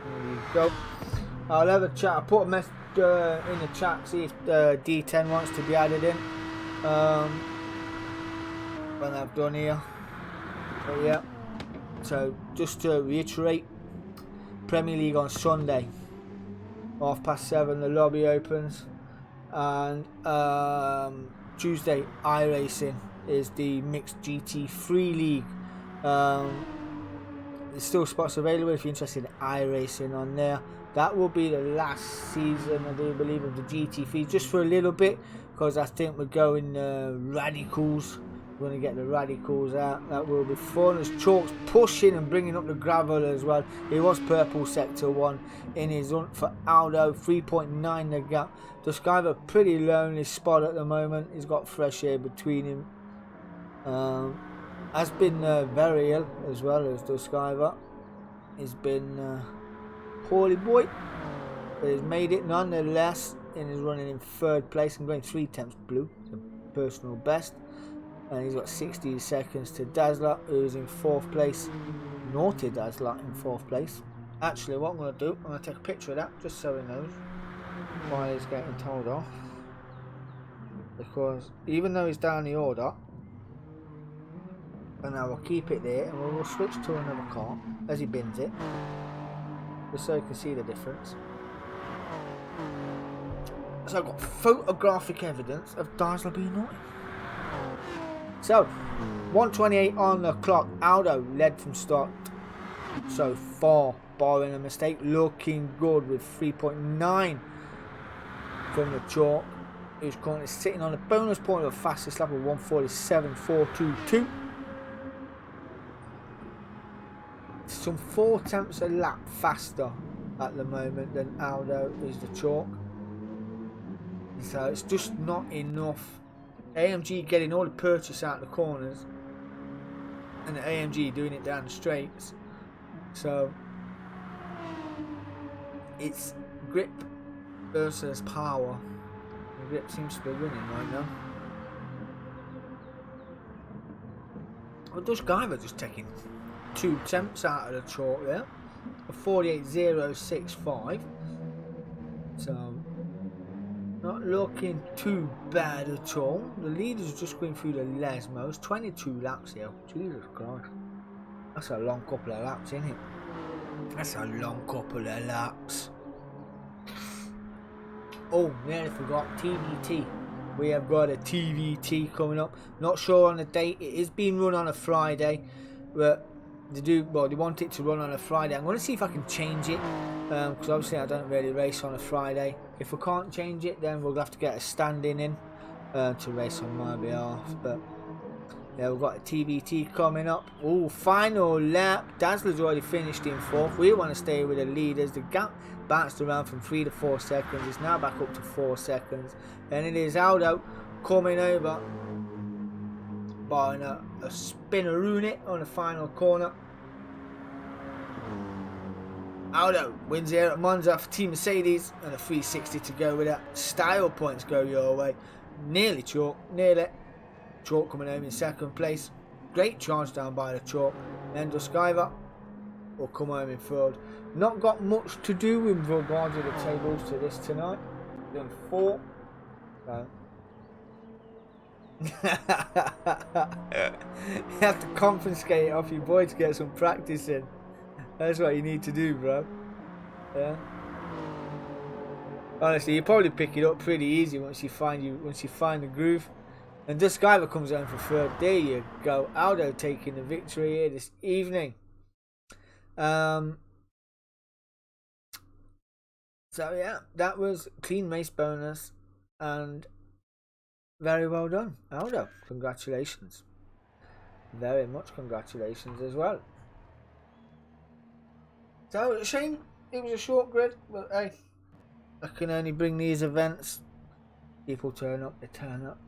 There you go. I'll have a chat. I'll put a message in the chat, see if D10 wants to be added in. When I've done here. But yeah. So just to reiterate, Premier League on Sunday. 7:30 the lobby opens, and Tuesday iRacing is the mixed GT3 league. There's still spots available if you're interested in iRacing on there. That will be the last season, I do believe, of the GT3, just for a little bit, because I think we're going radicals. We're going to get the radicals out. That will be fun. As Chalk's pushing and bringing up the gravel as well. He was purple sector 1 in his hunt for Aldo. 3.9 the gap. The Sky have a pretty lonely spot at the moment. He's got fresh air between him. Has been very ill as well as the Skyver. He's been poorly boy, but he's made it nonetheless. And he's running in third place and going 3/10 blue, the personal best. And he's got 60 seconds to Dazzler, who's in 4th place. Naughty Dazzler in 4th place. Actually, what I'm going to do, I'm going to take a picture of that just so he knows why he's getting told off. Because even though he's down the order, and I will keep it there, and we'll switch to another car as he bins it, just so you can see the difference. So I've got photographic evidence of Dazzler being naughty. So, 1:28 on the clock. Aldo led from start so far, barring a mistake. Looking good with 3.9 from the chalk. Who's currently sitting on a bonus point of the fastest lap of 1:47.422. Some 4/10 a lap faster at the moment than Aldo is the chalk. So it's just not enough. AMG getting all the purchase out the corners, and the AMG doing it down the straights. So it's grip versus power. The grip seems to be winning right now. Well, Dutch Guyver just taking 2 attempts out of the chalk there. A 48.065. So not looking too bad at all. The leader's just going through the Lesmos. 22 laps here. Jesus Christ. That's a long couple of laps, isn't it? That's a long couple of laps. Oh, nearly forgot. TVT. We have got a TVT coming up. Not sure on the date. It is being run on a Friday. But they want it to run on a Friday. I'm going to see if I can change it. Because obviously I don't really race on a Friday. If we can't change it, then we'll have to get a stand-in to race on my behalf. But yeah, we've got a TVT coming up. Oh, final lap. Dazzler's already finished in 4th. We want to stay with the leaders. The gap bounced around from 3 to 4 seconds. It's now back up to 4 seconds. And it is Aldo coming over, buying a spinneroonie on the final corner. Aldo wins here at Monza for Team Mercedes, and a 360 to go with that. Style points go your way. Nearly chalk, nearly. Chalk coming home in 2nd place. Great charge down by the chalk. Then Duskiver will come home in 3rd. Not got much to do with regard to the tables to this tonight. Doing 4. So. You have to confiscate it off your boy to get some practice in. That's what you need to do, bro. Yeah. Honestly, you probably pick it up pretty easy once you find the groove. And this guy that comes home for 3rd. There you go. Aldo taking the victory here this evening. So yeah, that was clean race bonus and very well done, Aldo. Congratulations. Very much congratulations as well. So it's a shame it was a short grid, but hey, I can only bring these events. People turn up, they turn up.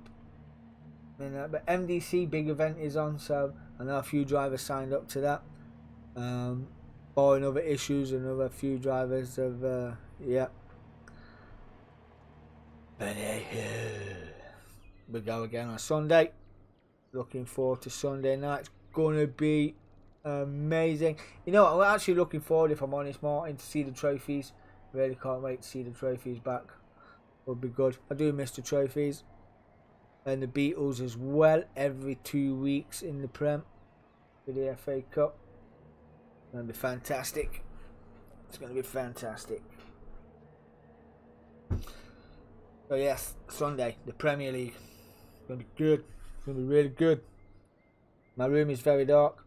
But MDC big event is on, so I know a few drivers signed up to that. Barring other issues, and other few drivers have yeah. But we go again on Sunday. Looking forward to Sunday night. It's gonna be amazing. You know what, I'm actually looking forward, if I'm honest, Martin, to see the trophies. Really can't wait to see the trophies back. Would be good. I do miss the trophies. And the Beatles as well, every 2 weeks in the Prem for the FA Cup. It's going to be fantastic. It's going to be fantastic. So yes, Sunday, the Premier League. It's going to be good. It's going to be really good. My room is very dark,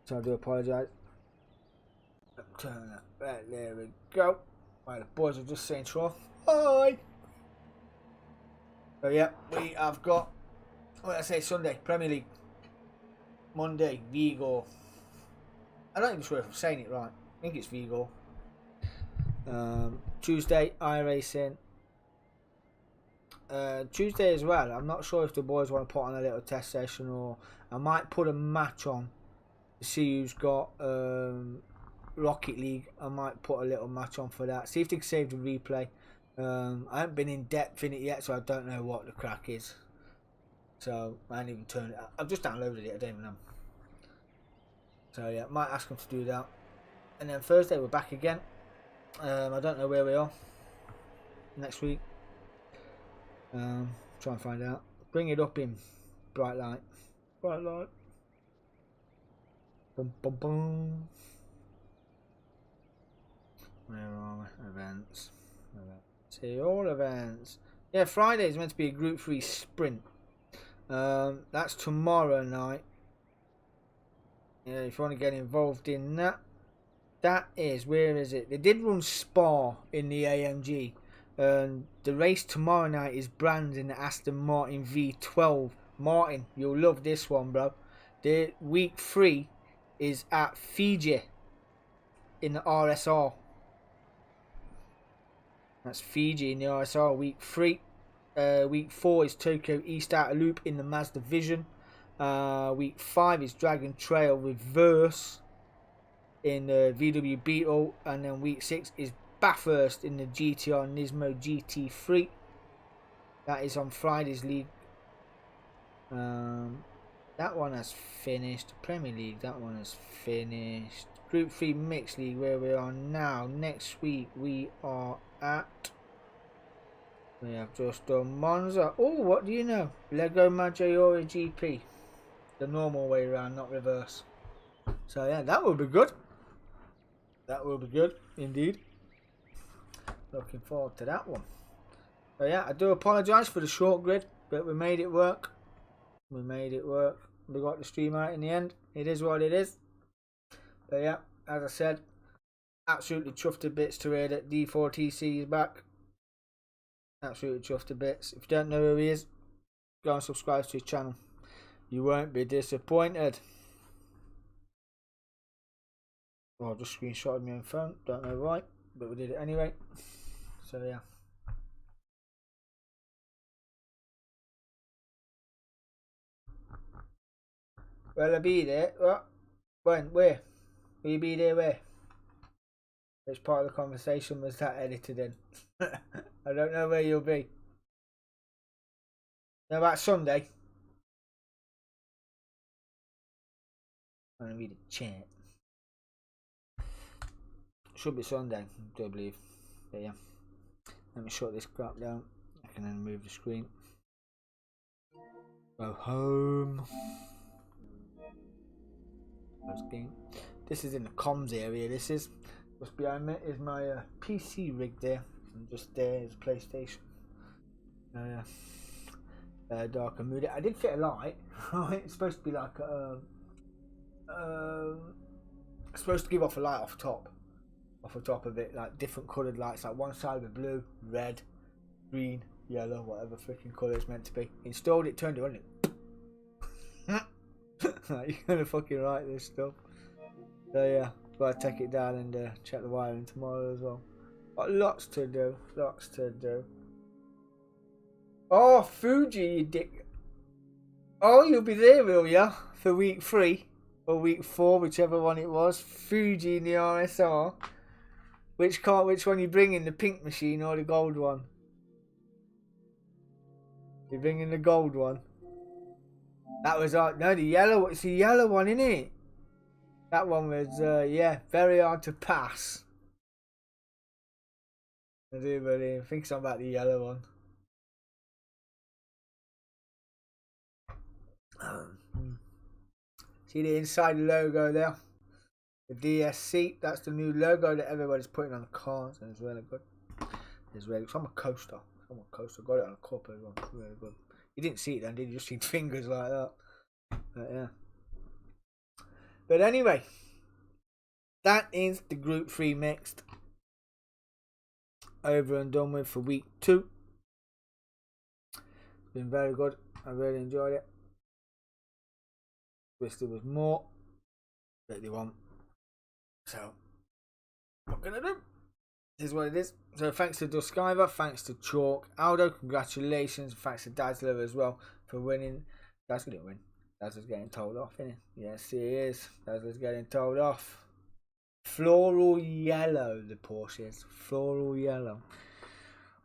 so I do apologise. Turn that. Right, there we go. Right, the boys are just saying to us, hi. So yeah, we have got, what did I say, Sunday, Premier League. Monday, Vigo. I don't even sure if I'm saying it right. I think it's Vigo. Tuesday, iRacing. Tuesday as well, I'm not sure if the boys want to put on a little test session, or I might put a match on to see who's got Rocket League. I might put a little match on for that. See if they can save the replay. I haven't been in depth in it yet, so I don't know what the crack is. So I haven't even turned it. I've just downloaded it. I don't even know. So yeah, might ask them to do that. And then Thursday we're back again. I don't know where we are next week. Try and find out. Bring it up in bright light. Bright light. Boom, boom, boom. Where are we? Events. See all events. Yeah, Friday is meant to be a Group 3 sprint. That's tomorrow night. Yeah, if you want to get involved in that. That is, where is it? They did run Spa in the AMG. The race tomorrow night is Brands in the Aston Martin V12. Martin, you'll love this one, bro. The week 3 is at Fiji in the RSR. That's Fiji in the RSR, week 3. Week 4 is Tokyo East Outer Loop in the Mazda Vision. Week 5 is Dragon Trail Reverse in the VW Beetle. And then week 6 is Bathurst in the GTR Nismo GT3. That is on Friday's league. That one has finished. Premier League, that one has finished. Group 3 Mixed League, where we are now. Next week we are at... We have just done Monza. Oh, what do you know? Lego Maggiore GP. The normal way around, not reverse. So yeah, that will be good. That will be good, indeed. Looking forward to that one. So yeah, I do apologise for the short grid, but we made it work. We made it work. We got the stream out in the end. It is what it is. But yeah, as I said, absolutely chuffed to bits to hear that D4TC is back. Absolutely chuffed to bits. If you don't know who he is, go and subscribe to his channel. You won't be disappointed. Well, I just screenshotted my own phone. Don't know why, but we did it anyway. So yeah. Will I be there? What? When? Where? Will you be there where? Which part of the conversation was that edited in? I don't know where you'll be. How about Sunday? I'm going to read the chat. Should be Sunday, I do believe. But yeah. Let me shut this crap down. I can then move the screen. Go home. Game. This is in the comms area. This is just behind me is my PC rig there, and just there is PlayStation. Dark and moody. I did fit a light. It's supposed to be like it's supposed to give off a light off the top of it, like different coloured lights. Like one side with blue, red, green, yellow, whatever freaking colour it's meant to be. Installed it, turned it on. You're gonna fucking write this stuff. So yeah, gotta take it down and check the wiring tomorrow as well. Got lots to do, lots to do. Oh, Fuji, you dick. Oh, you'll be there, will ya? For week 3 or week 4, whichever one it was. Fuji in the RSR. Which one you bringing? The pink machine or the gold one? You bringing the gold one? That was no, the yellow. It's the yellow one, isn't it? That one was yeah, very hard to pass. I do really think something about the yellow one. See the inside logo there? The DSC. That's the new logo that everybody's putting on the cars, and it's really good. It's really. It's on a coaster. It's on a coaster. Got it on a cup as well. It's really good. You didn't see it then, did you? Just seen fingers like that. But yeah. But anyway, that is the Group 3 Mixed. Over and done with for week 2. It's been very good. I really enjoyed it. Wish there was more, but they won't. So, what can I do? This is what it is. So, thanks to Duskiver, thanks to Chalk, Aldo, congratulations. Thanks to Dazzler as well for winning. Dazzler didn't win. Dazzler's getting told off, isn't he? Yes, he is. Dazzler's getting told off. Floral yellow, the Porsche is. Floral yellow.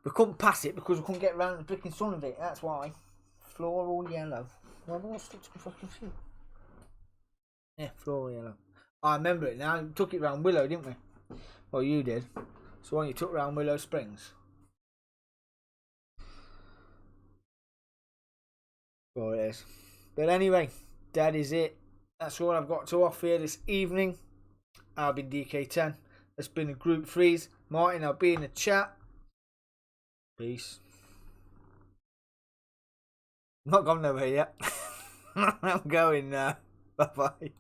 We couldn't pass it because we couldn't get around the freaking sun of it. That's why. Floral yellow. Well, I want to stick to my fucking feet. Yeah, floral yellow. I remember it now. We took it round Willow, didn't we? Well, you did. So when you took round Willow Springs. Well, it is. But anyway, that is it. That's all I've got to offer you this evening. I've been DK10. It's been the Group 3s. Martin, I'll be in the chat. Peace. I'm not gone nowhere yet. I'm going now. Bye bye.